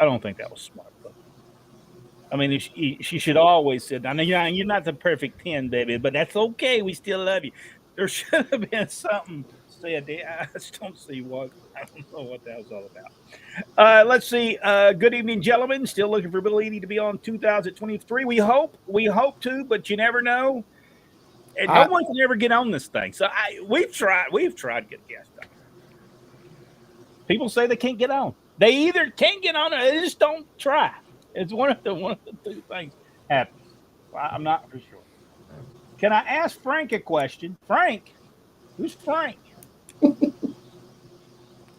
I don't think that was smart. But, I mean, she should always said, I know you're not the perfect 10, baby, but that's okay. We still love you. There should have been something said, I just don't see what. I don't know what that was all about. Let's see. Good evening, gentlemen. Still looking for Bill Eadie to be on 2023. We hope to, but you never know. And no one can ever get on this thing. So we've tried to get guests on. People say they can't get on. They either can't get on or they just don't try. It's one of the two things happens. I'm not for sure. Can I ask Frank a question? Frank, who's Frank?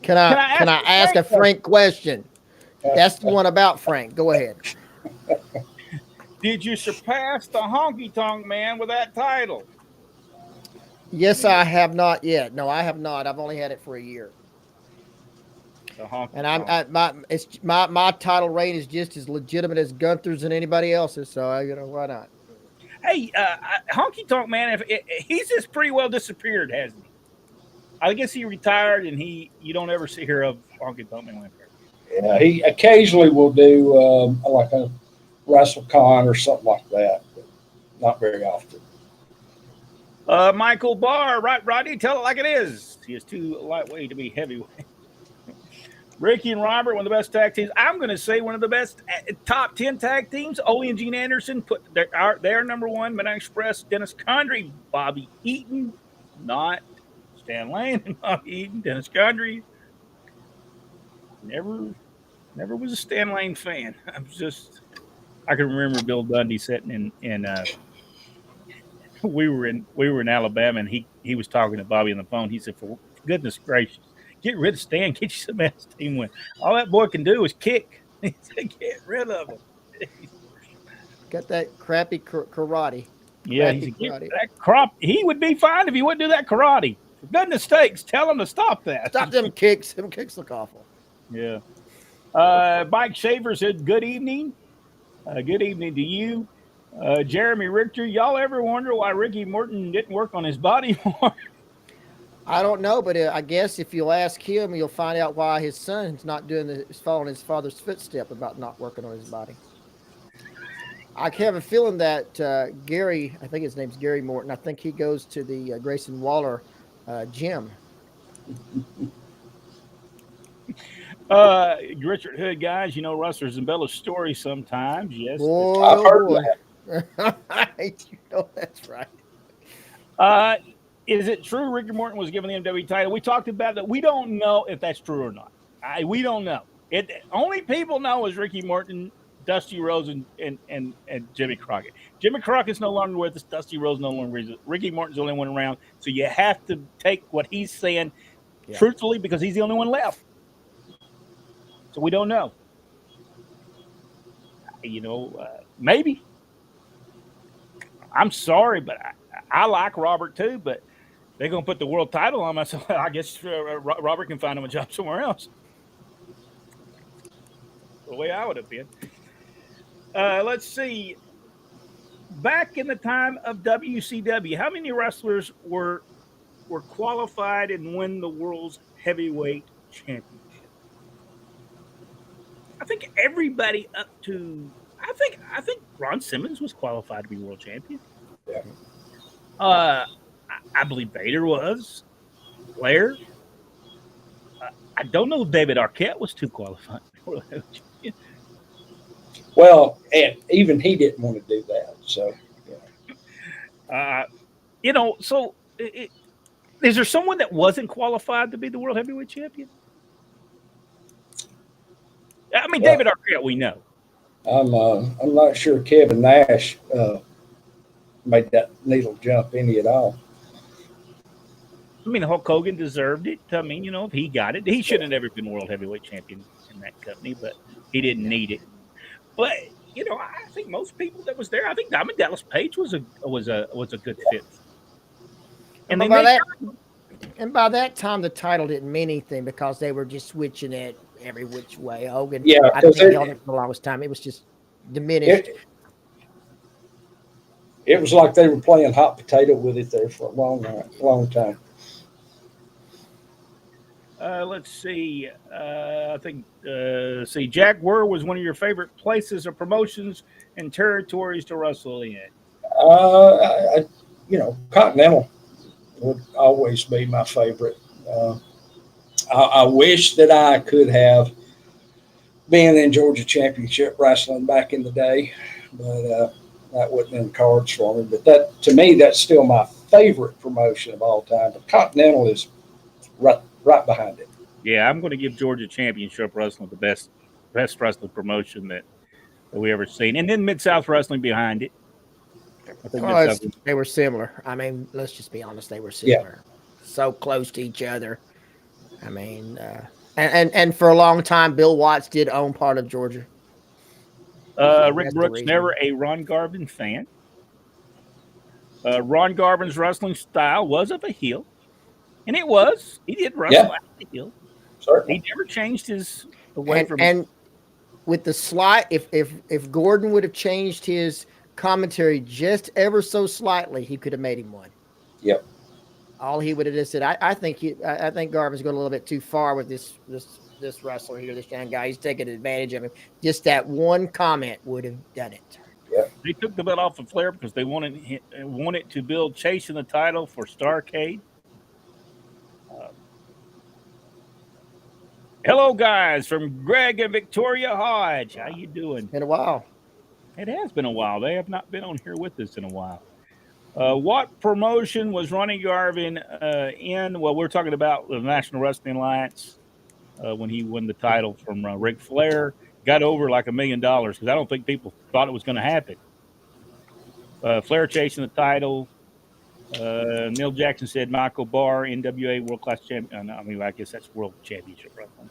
Can I ask a Frank question? That's the one about Frank. Go ahead. Did you surpass the Honky Tonk Man with that title? Yes, I have not yet. No, I have not. I've only had it for a year. And my title reign is just as legitimate as Gunther's and anybody else's. So why not? Hey, Honky Tonk Man, he's just pretty well disappeared, hasn't he? I guess he retired, and you don't ever see her of Honky Tonk Man. Yeah, he occasionally will do like a WrestleCon or something like that, but not very often. Michael Barr, right, Rodney, tell it like it is. He is too lightweight to be heavyweight. Ricky and Robert, one of the best tag teams. I'm going to say one of the best top 10 tag teams. Ole and Gene Anderson put their number one. Midnight Express, Dennis Condrey, Bobby Eaton, not Stan Lane and Bobby Eaton. Dennis Condrey. Never was a Stan Lane fan. I can remember Bill Dundee sitting in we were in Alabama, and he was talking to Bobby on the phone. He said, "For goodness gracious, get rid of Stan, get you some else team win. All that boy can do is kick." He said, "Get rid of him." Got that crappy karate. Yeah, he would be fine if he wouldn't do that karate. For goodness sakes, tell him to stop that. Stop them kicks. Them kicks look awful. Yeah. Mike Shaver said, "Good evening." Good evening to you. Jeremy Richter, y'all ever wonder why Ricky Morton didn't work on his body more? I don't know, but I guess if you'll ask him, you'll find out why his son's not is following his father's footstep about not working on his body. I have a feeling that Gary, I think his name's Gary Morton, I think he goes to the Grayson Waller gym. Richard Hood, guys, wrestlers embellish stories sometimes. Yes. I've heard that. That's right. Is it true Ricky Morton was given the MW title? We talked about that. We don't know if that's true or not. We don't know. Only people know is Ricky Morton, Dusty Rhodes, and Jimmy Crockett. Jimmy Crockett's no longer with us. Dusty Rhodes no longer with us. Ricky Morton's the only one around. So you have to take what he's saying truthfully because he's the only one left. So we don't know. Maybe. I'm sorry, but I like Robert too, but they're going to put the world title on him. So I guess Robert can find him a job somewhere else. The way I would have been. Let's see. Back in the time of WCW, how many wrestlers were qualified and win the world's heavyweight championship? I think everybody up to I think Ron Simmons was qualified to be world champion. Yeah. I believe Vader was. Flair. I don't know if David Arquette was too qualified. Well, and even he didn't want to do that. So, so is there someone that wasn't qualified to be the world heavyweight champion? I mean, David Arquette, we know. I'm not sure Kevin Nash made that needle jump any at all. I mean, Hulk Hogan deserved it. I mean, if he got it, he should have never been world heavyweight champion in that company, but he didn't need it. But I think most people that was there, I think Diamond Dallas Page was a good fit. And by that time, the title didn't mean anything because they were just switching it every which way. Hogan, yeah, I think held it for the longest time. It was just diminished. It was like they were playing hot potato with it there for a long time. Let's see. I think Jack, where was one of your favorite places or promotions and territories to wrestle in? Continental would always be my favorite. I wish that I could have been in Georgia Championship Wrestling back in the day, but that wasn't in the cards for me. But that, to me, that's still my favorite promotion of all time. But Continental is right behind it. Yeah, I'm going to give Georgia Championship Wrestling the best wrestling promotion that we ever seen, and then Mid South Wrestling behind it. I think They were similar. I mean, let's just be honest, they were Yeah. similar. So close to each other. I mean, and for a long time, Bill Watts did own part of Georgia. Rick That's the Brooks, reason. never a Ron Garvin fan. Ron Garvin's wrestling style was of a heel, and it was. He did wrestle Yeah. at the heel. Certainly. He never changed his away from. And with the slide, if Gordon would have changed his commentary just ever so slightly, he could have made him one. Yep. All he would have just said, I think Garvin's going a little bit too far with this wrestler here, this young guy. He's taking advantage of him. Just that one comment would have done it. They took the belt off of Flair because they wanted to build chasing the title for Starrcade. Hello, guys, from Greg and Victoria Hodge. How you doing? In a while. It has been a while. They have not been on here with us in a while. What promotion was Ronnie Garvin in? Well, we're talking about the National Wrestling Alliance when he won the title from Ric Flair. Got over like $1 million because I don't think people thought it was going to happen. Flair chasing the title. Neil Jackson said Michael Barr, NWA World Class Champion. I mean, I guess that's World Championship Wrestling.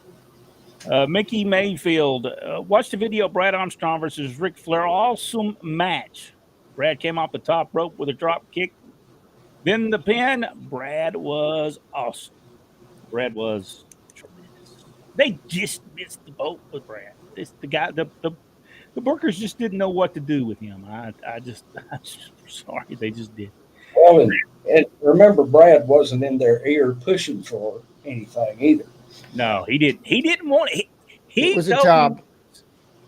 Mickey Mayfield. Watch the video Brad Armstrong versus Ric Flair. Awesome match. Brad came off the top rope with a drop kick. Then the pin. Brad was awesome. Brad was tremendous. They just missed the boat with Brad. The guy, the bookers just didn't know what to do with him. I'm just sorry, they just did. Well, and remember, Brad wasn't in their ear pushing for anything either. No, he didn't. He didn't want it. It was a job.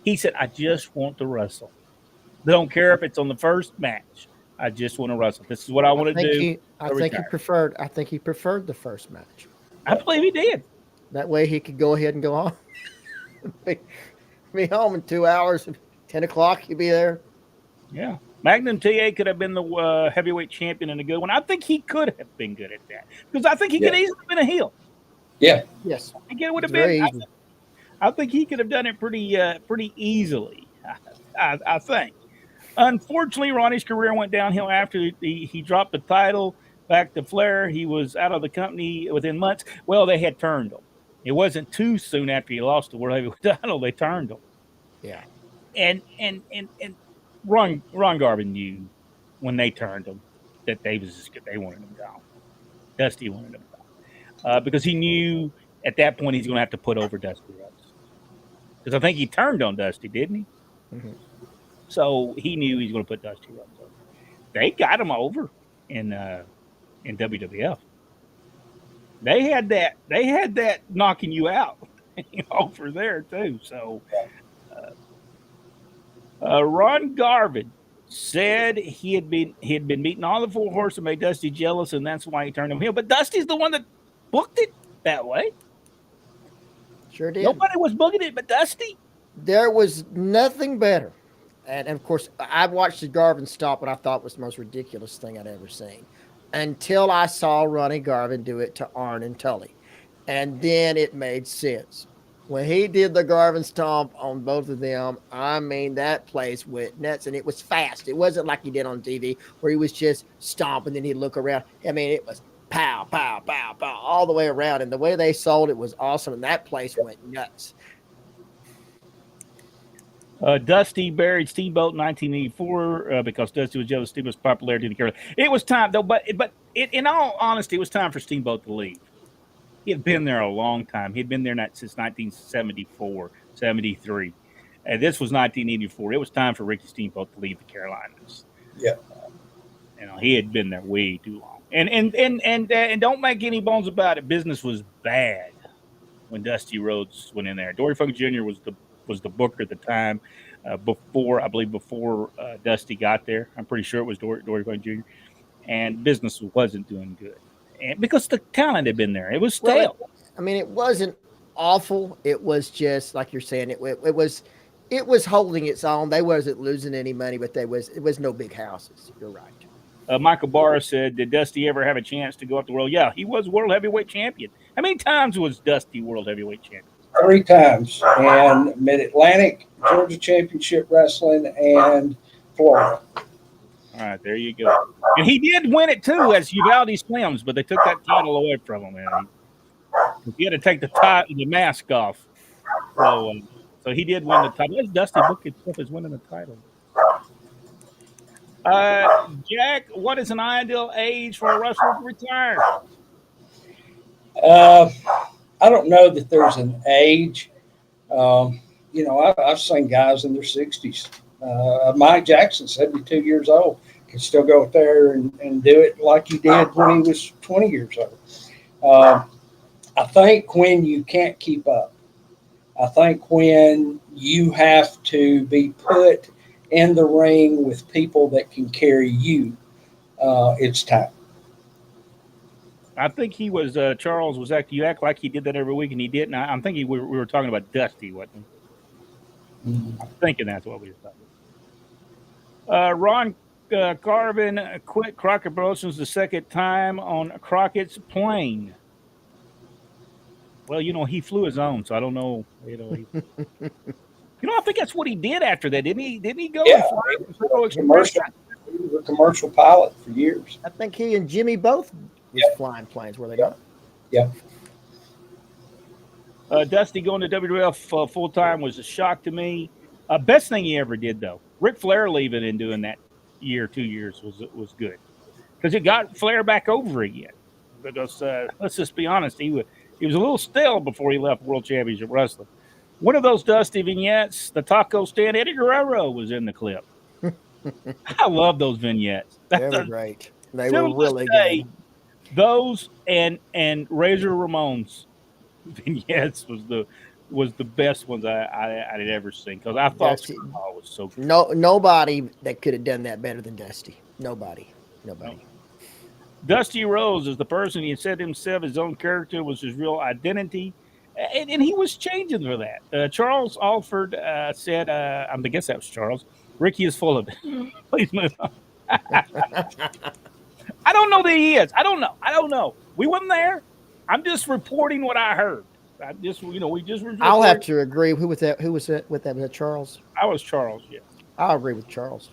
He said, "I just want to wrestle. They don't care if it's on the first match. I just want to wrestle. This is what I want to do." I think he preferred the first match. I believe he did. That way he could go ahead and go home. Be home in 2 hours. 10 o'clock, he'd be there. Yeah. Magnum TA could have been the heavyweight champion in a good one. I think he could have been good at that because I think he could easily have been a heel. Yeah. Yes. I think it would have Very been. easy. I think he could have done it pretty easily. I think. Unfortunately, Ronnie's career went downhill after he dropped the title back to Flair. He was out of the company within months. Well, they had turned him. It wasn't too soon after he lost the World Heavyweight title. They turned him. Yeah. And Ron Garvin knew when they turned him that they wanted him gone. Dusty wanted him gone because he knew at that point he's going to have to put over Dusty Rhodes. Because I think he turned on Dusty, didn't he? Mm-hmm. So he knew he was going to put Dusty Rhodes over. They got him over in WWF. They had that knocking you out over there too. So Ron Garvin said he had been meeting all the four horsemen, made Dusty jealous, and that's why he turned him heel. But Dusty's the one that booked it that way. Sure did. Nobody was booking it but Dusty. There was nothing better. And of course, I watched the Garvin stop, what I thought was the most ridiculous thing I'd ever seen. Until I saw Ronnie Garvin do it to Arn and Tully. And then it made sense. When he did the Garvin stomp on both of them, I mean, that place went nuts, and it was fast. It wasn't like he did on TV where he was just stomp and then he'd look around. I mean, it was pow, pow, pow, pow, all the way around. And the way they sold it was awesome, and that place went nuts. Dusty buried Steamboat in 1984 because Dusty was jealous of Steamboat's popularity in the Carolina. It was time, though, but in all honesty, it was time for Steamboat to leave. He had been there a long time. He'd been there since 1974, 73. And this was 1984. It was time for Ricky Steamboat to leave the Carolinas. Yeah. He had been there way too long. And don't make any bones about it. Business was bad when Dusty Rhodes went in there. Dory Funk Jr. was the booker at the time before Dusty got there. I'm pretty sure it was Dory Funk Jr. And business wasn't doing good. and because the talent had been there, it was Well, stale. I mean, it wasn't awful. It was just like you're saying. It was holding its own. They wasn't losing any money, but it was no big houses. You're right. Michael Barr said, "Did Dusty ever have a chance to go up the world?" Yeah, he was world heavyweight champion. How many times was Dusty world heavyweight champion? 3 times, and Mid Atlantic, Georgia Championship Wrestling, and Florida. All right, there you go. And he did win it too as Uvalde Slims, but they took that title away from him. Man. He had to take the mask off. So he did win the title. That's Dusty Book itself is winning the title. Jack, what is an ideal age for a wrestler to retire? I don't know that there's an age. I've seen guys in their 60s. Mike Jackson, 72 years old, can still go out there and do it like he did when he was 20 years old. I think when you can't keep up, I think when you have to be put in the ring with people that can carry you, it's time. I think he was Charles was acting. You act like he did that every week, and he didn't. I'm thinking we were talking about Dusty, wasn't we? Mm-hmm. I'm thinking that's what we were talking about. Ron Carvin quit Crockett Promotions the second time on Crockett's plane. Well, he flew his own, so I don't know. I think that's what he did after that, didn't he? Didn't he go? Yeah, and fly? he was a commercial pilot for years. I think he and Jimmy both was flying planes, were they not? Yeah. Dusty going to WWF full time was a shock to me. Best thing he ever did, though. Ric Flair leaving and doing that 2 years was good because it got Flair back over again. Because let's just be honest, he was a little stale before he left World Championship Wrestling. One of those Dusty vignettes, the taco stand, Eddie Guerrero was in the clip. I love those vignettes. They were great. They were really good. Those and Razor Ramon's vignettes was the best ones I had ever seen because I thought it was so good. Nobody that could have done that better than Dusty. Nobody. No. Dusty Rose is the person he said himself his own character was his real identity. And he was changing for that. Charles Alford said, I guess that was Charles, Ricky is full of it. Please move on. I don't know that he is. I don't know. We wasn't there. I'm just reporting what I heard. I'll have to agree. Who was that? Was that Charles? I was Charles, yeah. I'll agree with Charles.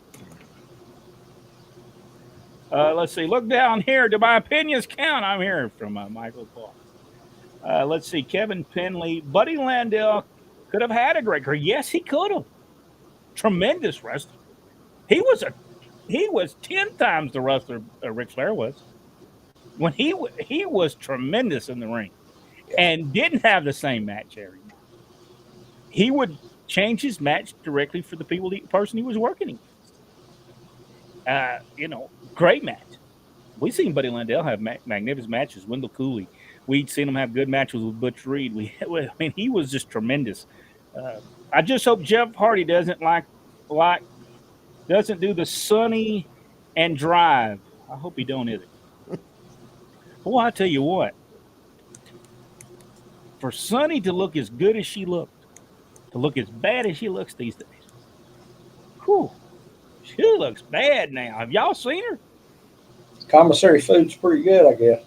Let's see. Look down here. Do my opinions count? I'm hearing from Michael Paul. Let's see. Kevin Penley. Buddy Landell could have had a great career. Yes, he could have. Tremendous wrestler. He was 10 times the wrestler Ric Flair was. When he was tremendous in the ring and didn't have the same match every night. He would change his match directly for the person he was working against. Great match. We've seen Buddy Landell have magnificent matches. Wendell Cooley. We'd seen him have good matches with Butch Reed. He was just tremendous. I just hope Jeff Hardy doesn't do the Sunny and Drive. I hope he don't either. Well, I tell you what. For Sunny to look as good as she looked, to look as bad as she looks these days, whew, she looks bad now. Have y'all seen her? Commissary food's pretty good, I guess.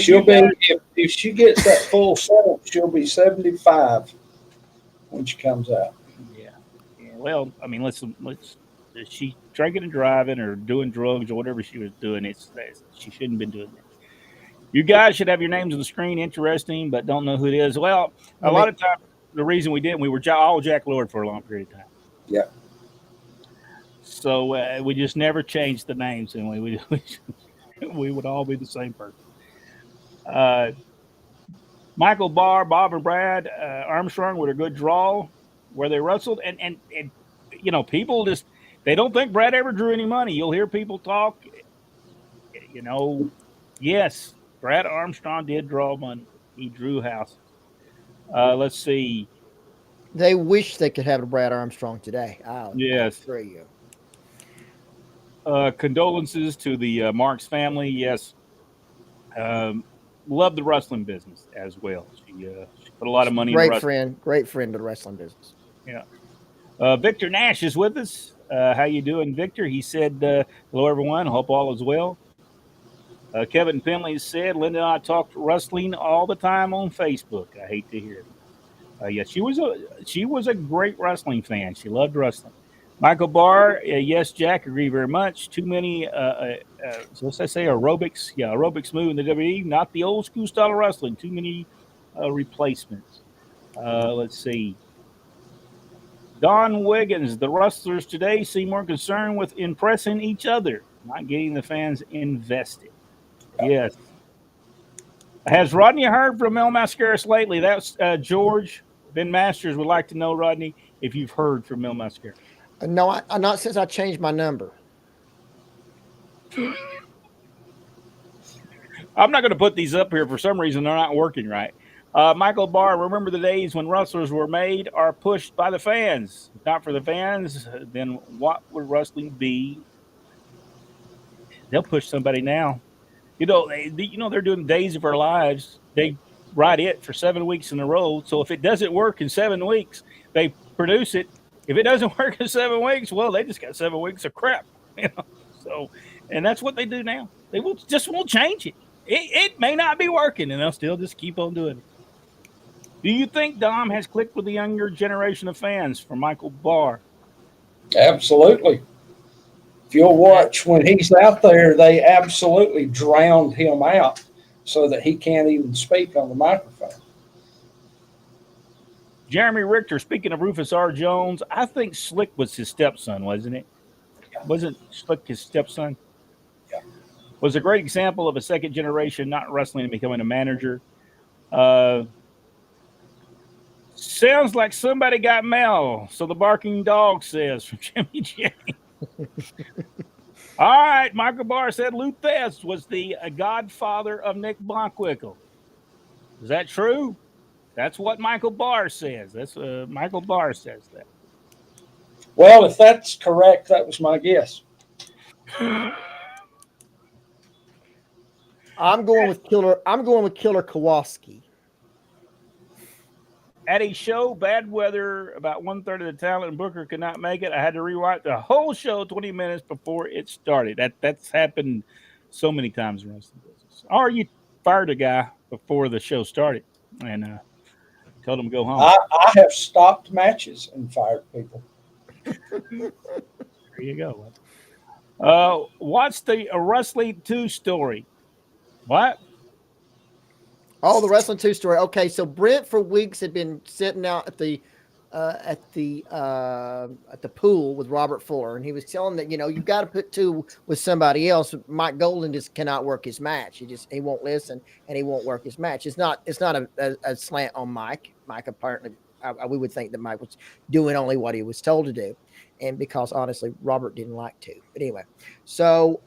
She'll be if she gets that full setup, she'll be 75 when she comes out. Yeah. Well, I mean, let's is she drinking and driving or doing drugs or whatever she was doing? She shouldn't have been doing that. You guys should have your names on the screen. Interesting, but don't know who it is. Well, a lot of times the reason we didn't, we were all Jack Lord for a long period of time. Yeah. So we just never changed the names, and we would all be the same person. Michael Barr, Bob and Brad Armstrong were a good draw where they wrestled, and people just they don't think Brad ever drew any money. You'll hear people talk. Yes, Brad Armstrong did draw money. He drew houses. Let's see. They wish they could have a Brad Armstrong today. Yes. For you. Condolences to the Marks family. Yes, love the wrestling business as well. She put a lot of money into wrestling. Great friend of the wrestling business. Yeah. Victor Nash is with us. How you doing, Victor? He said, "Hello, everyone. Hope all is well." Kevin Penley said, "Linda and I talked wrestling all the time on Facebook." I hate to hear it. Yeah, she was a great wrestling fan. She loved wrestling. Michael Barr, yes, Jack, agree very much. Too many, so let's say aerobics. Yeah, aerobics move in the WWE, not the old school style of wrestling. Too many replacements. Let's see. Don Wiggins, the wrestlers today seem more concerned with impressing each other, not getting the fans invested. Yes. Has Rodney heard from Mel Mascaras lately? That's George. Ben Masters would like to know, Rodney, if you've heard from Mel Mascaras. No, not since I changed my number. I'm not going to put these up here. For some reason, they're not working right. Michael Barr, remember the days when wrestlers were made or pushed by the fans? If not for the fans, then what would wrestling be? They'll push somebody now. They're doing Days of Our Lives. They write it for 7 weeks in a row. So if it doesn't work in 7 weeks, they produce it. If it doesn't work in 7 weeks, well, they just got 7 weeks of crap. So, and that's what they do now. They won't change it. It may not be working, and they'll still just keep on doing it. Do you think Dom has clicked with the younger generation of fans? For Michael Barr. Absolutely. If you'll watch when he's out there, they absolutely drowned him out so that he can't even speak on the microphone. Jeremy Richter, speaking of Rufus R. Jones, I think Slick was his stepson, wasn't it? Yeah. Wasn't Slick his stepson? Yeah. Was a great example of a second generation not wrestling and becoming a manager. Sounds like somebody got Mel, so the barking dog says from Jimmy J. All right, Michael Barr said Lou Thesz was the godfather of Nick Bockwinkel. Is that true? That's what Michael Barr says. That's Michael Barr says that. Well, if that's correct, that was my guess. I'm going with Killer Kowalski. At a show, bad weather, about 1/3 of the talent and Booker could not make it. I had to rewrite the whole show 20 minutes before it started. That's happened so many times in wrestling business. Or you fired a guy before the show started and told him to go home. I have stopped matches and fired people. There you go. What's the Wrestling 2 story? What? Oh, the Wrestling 2 story. Okay, so Brent for weeks had been sitting out at the pool with Robert Fuller, and he was telling that you've got to put 2 with somebody else. Mike Golden just cannot work his match. He won't listen and he won't work his match. It's not a slant on Mike. Mike apparently we would think that Mike was doing only what he was told to do, and because honestly Robert didn't like to. But anyway, so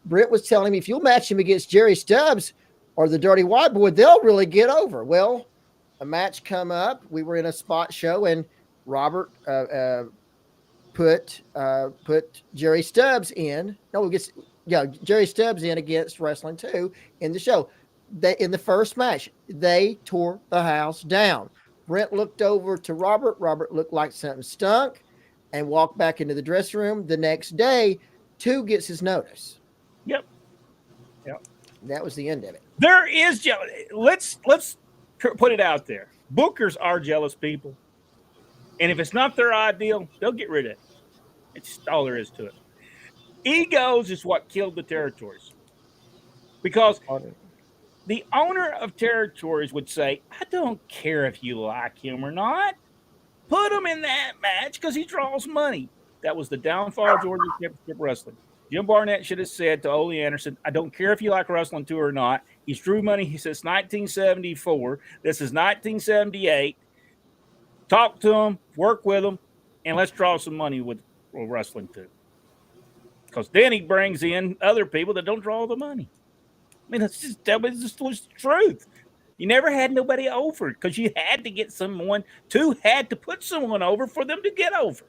Brent was telling me if you'll match him against Jerry Stubbs or the Dirty White Boy, they'll really get over. Well, a match come up. We were in a spot show, and Robert put Jerry Stubbs in. Jerry Stubbs in against Wrestling 2 in the show. In the first match, they tore the house down. Brent looked over to Robert. Robert looked like something stunk and walked back into the dressing room. The next day, 2 gets his notice. Yep. That was the end of it. There is let's put it out there. Bookers are jealous people, and if it's not their ideal, they'll get rid of it. It's just all there is to it. Egos is what killed the territories, because the owner of territories would say, "I don't care if you like him or not. Put him in that match because he draws money." That was the downfall of Georgia Championship Wrestling. Jim Barnett should have said to Ole Anderson, "I don't care if you like Wrestling 2 or not. He's drew money since 1974. This is 1978. Talk to him, work with him, and let's draw some money with Wrestling 2." Because then he brings in other people that don't draw the money. I mean, that was just the truth. You never had nobody over because you had to get someone. 2 had to put someone over for them to get over.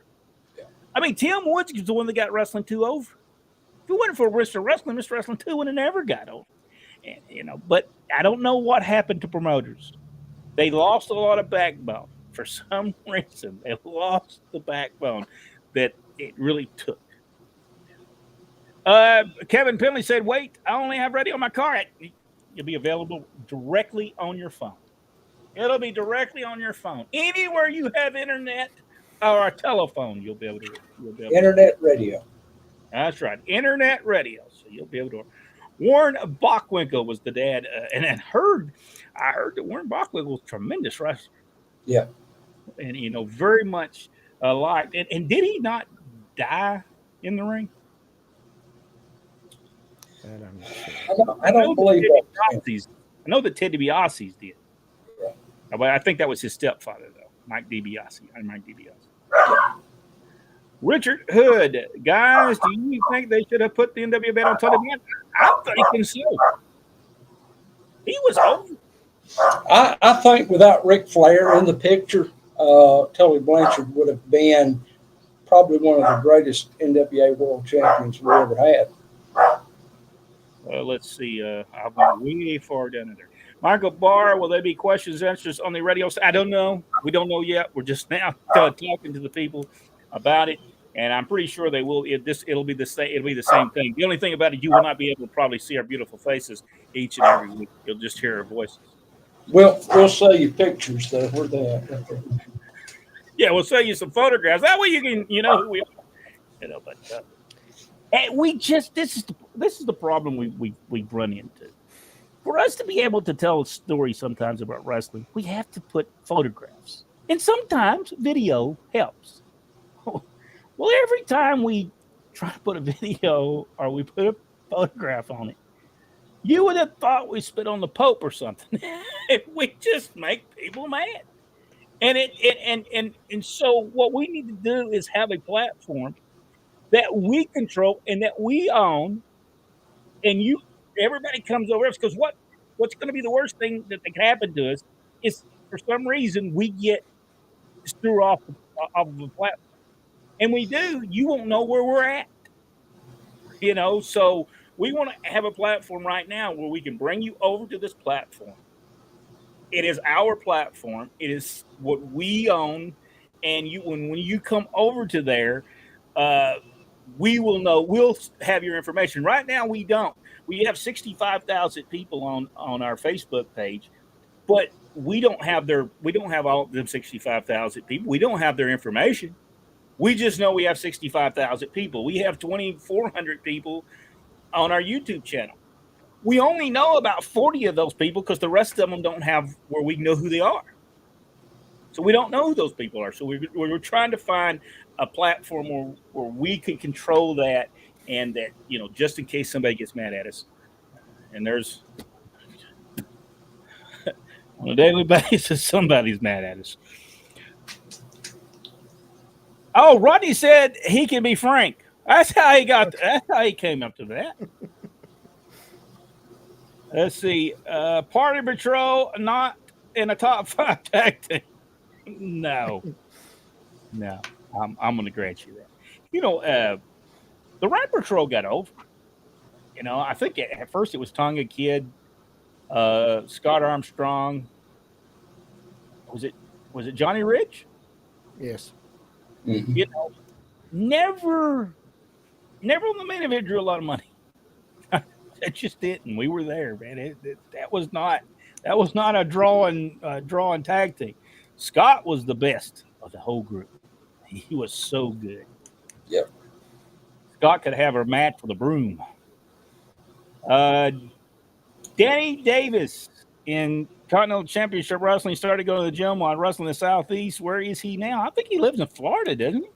I mean, Tim Woods was the one that got Wrestling 2 over. If it wasn't for Mr. Wrestling 2 would have never got over. And, but I don't know what happened to promoters. They lost a lot of backbone. For some reason, they lost the backbone that it really took. Kevin Penley said, wait, I only have radio in my car. You'll be available directly on your phone. It'll be directly on your phone. Anywhere you have internet or a telephone, you'll be able to. Internet radio. That's right. Internet radio. So you'll be able to. Warren Bockwinkel was the dad. And I heard that Warren Bockwinkel was a tremendous wrestler. Yeah. And, very much liked. And did he not die in the ring? I don't believe that. I know that Ted DiBiase's did. Yeah. But I think that was his stepfather, though, Mike DiBiase. Richard Hood, guys, do you think they should have put the NWA on Tony Khan? I'm thinking so. He was over. I think without Ric Flair in the picture, Tully Blanchard would have been probably one of the greatest NWA world champions we ever had. Let's see. I've gone way far down there. Michael Barr, will there be questions and answers on the radio? I don't know. We don't know yet. We're just now talking to the people about it, and I'm pretty sure they will. It'll be the same. It'll be the same thing. The only thing about it, you will not be able to probably see our beautiful faces each and every week. You'll just hear our voices. We'll show you pictures though. Where they at? Right there. Yeah, we'll show you some photographs. That way you can, who we are. But this is the problem we run into. For us to be able to tell a story sometimes about wrestling, we have to put photographs, and sometimes video helps. Well, every time we try to put a video or we put a photograph on it, you would have thought we spit on the Pope or something. We just make people mad. And so what we need to do is have a platform that we control and that we own, and everybody comes over us, because what's going to be the worst thing that can happen to us is, for some reason, we get threw off of the platform. And we do, you won't know where we're at. So we want to have a platform right now where we can bring you over to this platform. It is our platform. It is what we own. And when you come over to there, we will know. We'll have your information. Right now, we don't. We have 65,000 people on our Facebook page, but we don't have all of them 65,000 people. We don't have their information. We just know we have 65,000 people. We have 2,400 people on our YouTube channel. We only know about 40 of those people because the rest of them don't have where we know who they are. So we don't know who those people are. So we're trying to find a platform where we can control that, and that, just in case somebody gets mad at us. And there's, on a daily basis, somebody's mad at us. Oh, Rodney said he can be frank. That's how he came up to that. Let's see. Party Patrol not in a top 5 tag team. No. I'm going to grant you that. The Rat Patrol got over. I think at first it was Tonga Kid, Scott Armstrong. Was it Johnny Rich? Yes. Mm-hmm. Never on the main event drew a lot of money. That just didn't. We were there, man. That was not a drawing tag team. Scott was the best of the whole group. He was so good. Yep. Scott could have her match for the broom. Danny Davis in Continental Championship Wrestling started going to the gym while wrestling in the Southeast. Where is he now? I think he lives in Florida, doesn't he?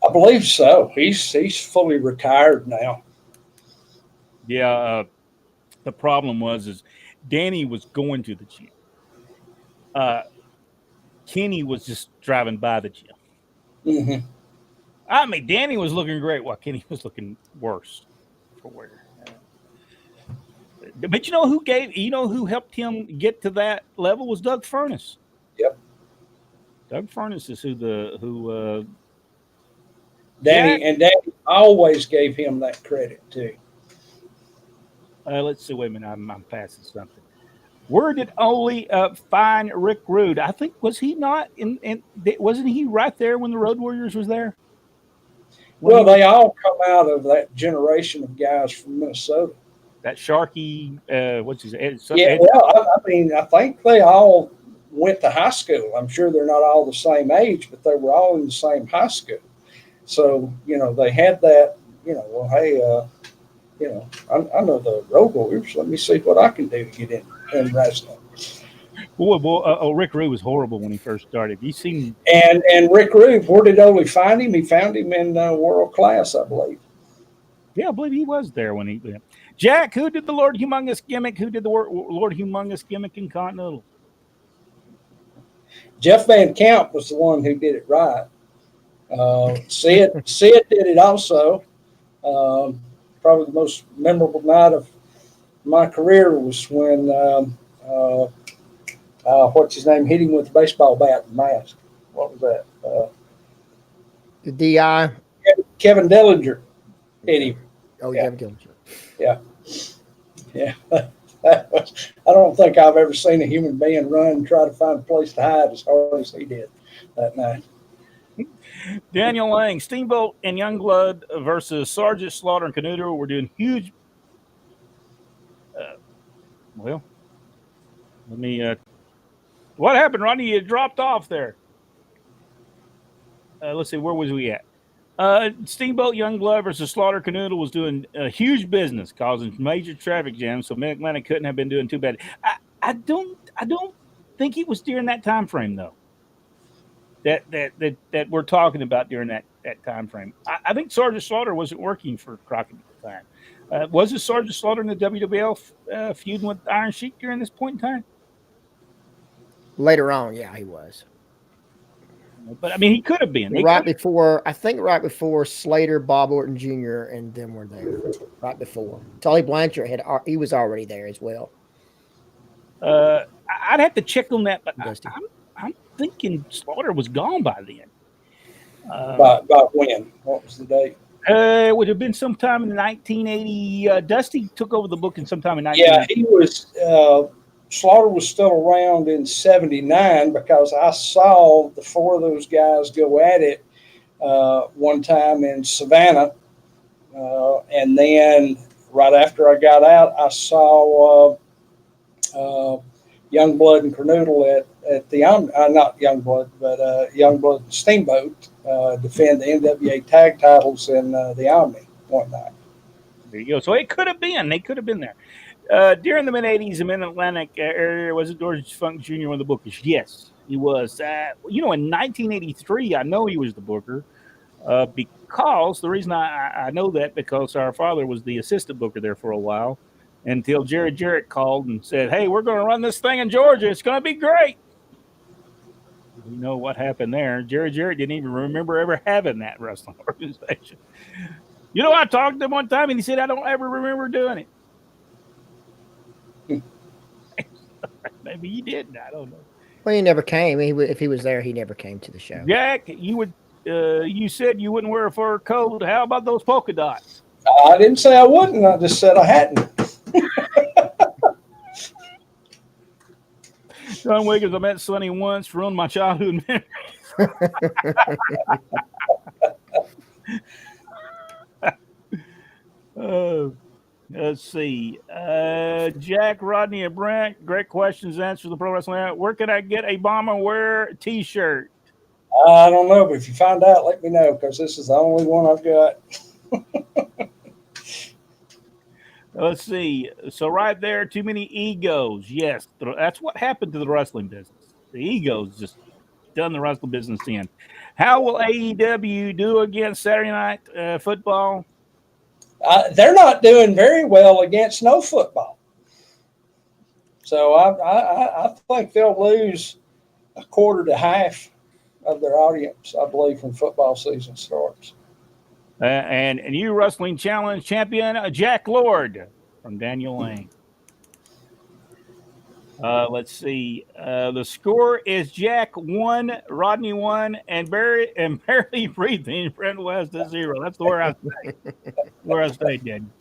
I believe so. He's fully retired now. Yeah. The problem was Danny was going to the gym. Kenny was just driving by the gym. Mm-hmm. I mean, Danny was looking great while Kenny was looking worse for wear. But who helped him get to that level was Doug Furness. Yep. Doug Furness is who Danny always gave him that credit too. Let's see. Wait a minute. I'm passing something. Where did Ole find Rick Rude? I think was he not wasn't he right there when the Road Warriors was there? Well, they all come out of that generation of guys from Minnesota. That Sharky, what's his name? I mean, I think they all went to high school. I'm sure they're not all the same age, but they were all in the same high school. So, they had that, well, hey, I know the Road Warriors. Let me see what I can do to get in wrestling. Boy, Rick Rude was horrible when he first started. You seen and Rick Rude, where did Ole find him? He found him in World Class, I believe. Yeah, I believe he was there when he. Jack, who did the Lord Humongous gimmick? Who did the Lord Humongous gimmick in Continental? Jeff Van Camp was the one who did it right. Sid did it also. Probably the most memorable night of my career was when what's his name hit him with a baseball bat and mask. What was that? The DI. Kevin Dillinger hit him. Oh, yeah. Kevin Dillinger. Yeah. I don't think I've ever seen a human being run and try to find a place to hide as hard as he did that night. Daniel Lang, Steamboat and Youngblood versus Sergeant Slaughter and Canuto were doing huge. Let me. What happened, Rodney? You dropped off there. Let's see, where was we at? Steamboat Youngblood versus Slaughter Canuto was doing huge business, causing major traffic jams. So Mid Atlantic couldn't have been doing too bad. I don't think it was during that time frame though. That we're talking about during that time frame. I think Sergeant Slaughter wasn't working for Crockett at the time. Was it Sergeant Slaughter in the WWL feuding with Iron Sheik during this point in time? Later on, yeah, he was. But I mean, he could have been right before Slater, Bob Orton Jr. and them were there. Right before Tully Blanchard he was already there as well. I'd have to check on that, but I'm thinking Slaughter was gone by then. By when? What was the date? It would have been sometime in 1980. Dusty took over the booking sometime in 1980. Yeah, he was. Slaughter was still around in '79 because I saw the four of those guys go at it one time in Savannah, and then right after I got out, I saw Youngblood and Canuto at the not Youngblood, but Youngblood and Steamboat defend the NWA tag titles in the Omni one night. There you go. So it could have been. They could have been there. During the mid-'80s, the Mid-Atlantic area, was it George Funk Jr. one of the bookers? Yes, he was. In 1983, I know he was the booker because the reason I know that because our father was the assistant booker there for a while until Jerry Jarrett called and said, hey, we're going to run this thing in Georgia. It's going to be great. You know what happened there. Jerry Jarrett didn't even remember ever having that wrestling organization. I talked to him one time and he said, I don't ever remember doing it. Maybe he didn't. I don't know. Well, he never came. If he was there, he never came to the show. Jack, you said you wouldn't wear a fur coat. How about those polka dots? I didn't say I wouldn't. I just said I hadn't. John Wiggins, I met Sonny once, ruined my childhood memories. Let's see. Jack, Rodney, and Brent, great questions. Answer the Pro Wrestling Hour. Where can I get a Bomber Wear t-shirt? I don't know, but if you find out, let me know because this is the only one I've got. Let's see. So right there, too many egos. Yes, that's what happened to the wrestling business. The egos just done the wrestling business in. How will AEW do against Saturday Night Football? They're not doing very well against no football. So I think they'll lose a quarter to half of their audience, I believe, when football season starts. And you Wrestling Challenge champion, Jack Lord from Daniel Lang. Let's see. The score is Jack 1, Rodney 1, and barely breathing. Brent West is 0. That's where I stay. Where I stay, Daniel.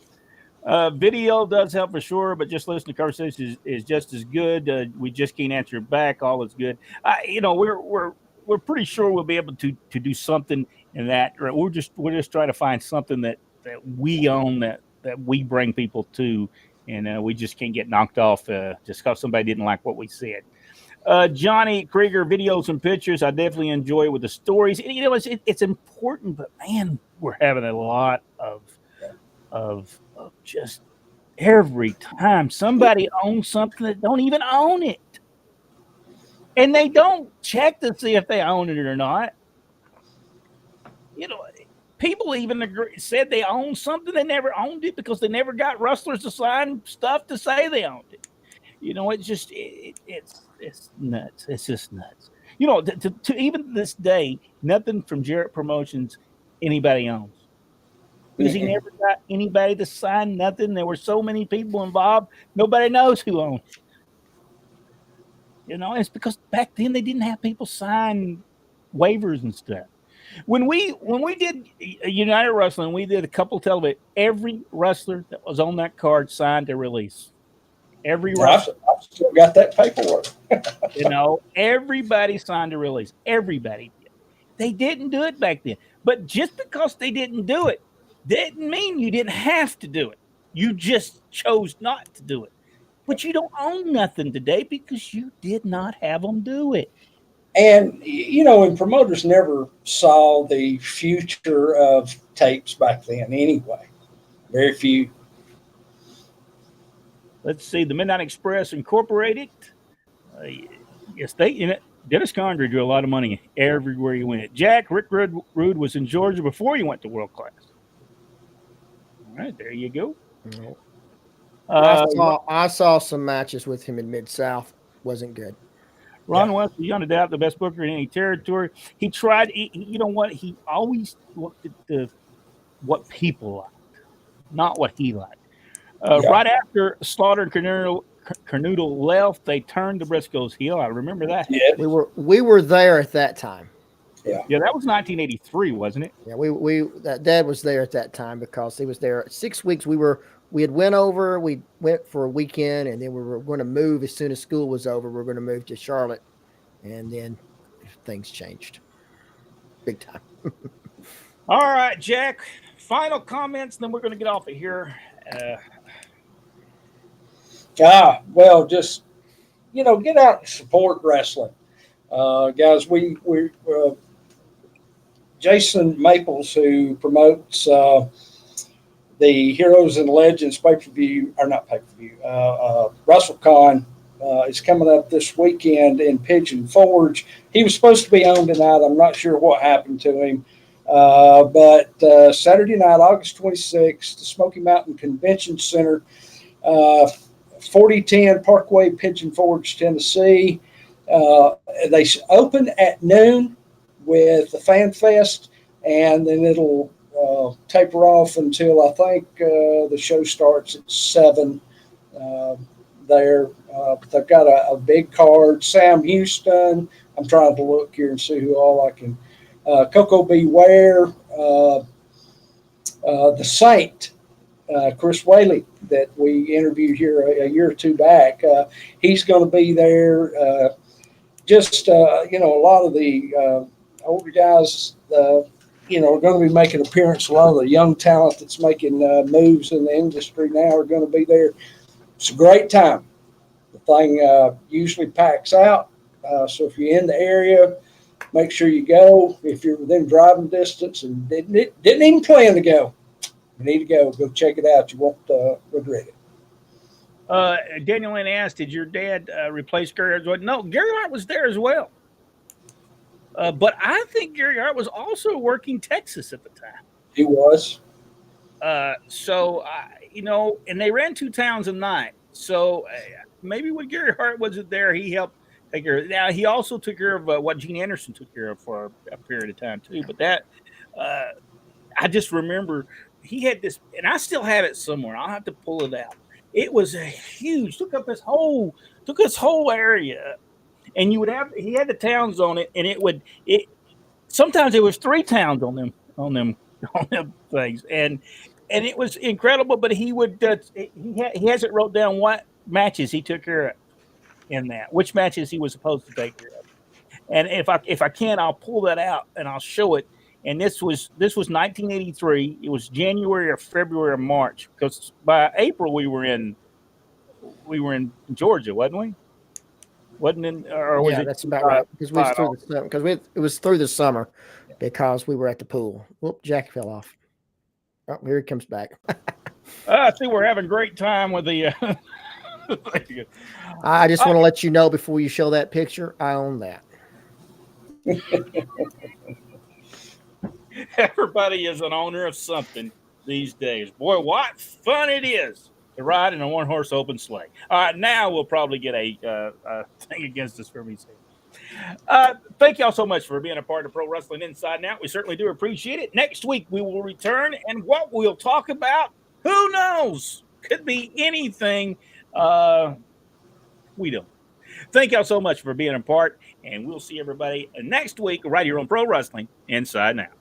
Video does help for sure, but just listening to conversation is just as good. We just can't answer it back. All is good. We're pretty sure we'll be able to do something in that. We're just trying to find something that we own that we bring people to, and we just can't get knocked off just because somebody didn't like what we said. Johnny Krieger videos and pictures I definitely enjoy with the stories. It's important, but man, we're having a lot of just every time somebody owns something that don't even own it, and they don't check to see if they own it or not. People even said they owned something, they never owned it because they never got rustlers to sign stuff to say they owned it. It's just it's nuts. It's just nuts. To even this day, nothing from Jarrett Promotions anybody owns. Because he never got anybody to sign nothing. There were so many people involved, nobody knows who owns it. It's because back then they didn't have people sign waivers and stuff. When we did United Wrestling, we did a couple of television. Every wrestler that was on that card signed a release. Every wrestler. I've still got that paperwork. Everybody signed a release. Everybody did. They didn't do it back then. But just because they didn't do it didn't mean you didn't have to do it. You just chose not to do it. But you don't own nothing today because you did not have them do it. And, and promoters never saw the future of tapes back then anyway. Very few. Let's see. The Midnight Express Incorporated. Yes, Dennis Condrey drew a lot of money everywhere he went. Rick Rude was in Georgia before he went to World Class. All right, there you go. I saw some matches with him in Mid-South. Wasn't good. Ron West, beyond a doubt, the best booker in any territory. He tried. You know what? He always looked at what people liked, not what he liked. Right after Slaughter and Carnoodle left, they turned to Briscoe's heel. I remember that. Yeah. We were there at that time. Yeah, that was 1983, wasn't it? Yeah, Dad was there at that time because he was there 6 weeks. We had went for a weekend, and then we were going to move as soon as school was over. We were going to move to Charlotte, and then things changed big time. All right, Jack, final comments, then we're going to get off of here. Well, just, get out and support wrestling. Guys, we Jason Maples, who promotes the Heroes and Legends pay-per-view, or not pay-per-view, WrestleCon is coming up this weekend in Pigeon Forge. He was supposed to be on tonight. I'm not sure what happened to him. But Saturday night, August 26th, the Smoky Mountain Convention Center, 4010 Parkway, Pigeon Forge, Tennessee. They open at noon with the Fan Fest, and then it'll taper off until I think the show starts at 7 there. They've got a big card. Sam Houston. I'm trying to look here and see who all I can. Coco Beware. The Saint. Chris Whaley that we interviewed here a year or two back. He's going to be there. A lot of the older guys, are going to be making an appearance. A lot of the young talent that's making moves in the industry now are going to be there. It's a great time. The thing usually packs out. So if you're in the area, make sure you go. If you're within driving distance and didn't even plan to go, you need to go. Go check it out. You won't regret it. Daniel Lynn asked, did your dad replace Gary Hart? No, Gary Hart was there as well. But I think Gary Hart was also working Texas at the time. He was. And they ran 2 towns a night. So maybe when Gary Hart wasn't there, he helped take care of it. Now, he also took care of what Gene Anderson took care of for a period of time, too. But that, I just remember he had this, and I still have it somewhere. I'll have to pull it out. It was a huge, took up took this whole area, and he had the towns on it, and it sometimes it was 3 towns on them things, and it was incredible. But he would he has it wrote down what matches he took care of in that, which matches he was supposed to take care of. And if I can, I'll pull that out and I'll show it. And this was 1983. It was January or February or March, because by April we were in Georgia, wasn't we? Wasn't in, or was Yeah, it? that's about right. Because it was through the summer, because we were at the pool. Whoop, Jack fell off. Oh, here he comes back. I see we're having a great time with the. I just want to let you know before you show that picture, I own that. Everybody is an owner of something these days. Boy, what fun it is to ride in a 1-horse open sleigh. All right, now we'll probably get a thing against us for me saying. Thank y'all so much for being a part of Pro Wrestling Inside and Out. We certainly do appreciate it. Next week we will return, and what we'll talk about, who knows? Could be anything. We don't. Thank y'all so much for being a part, and we'll see everybody next week right here on Pro Wrestling Inside and Out.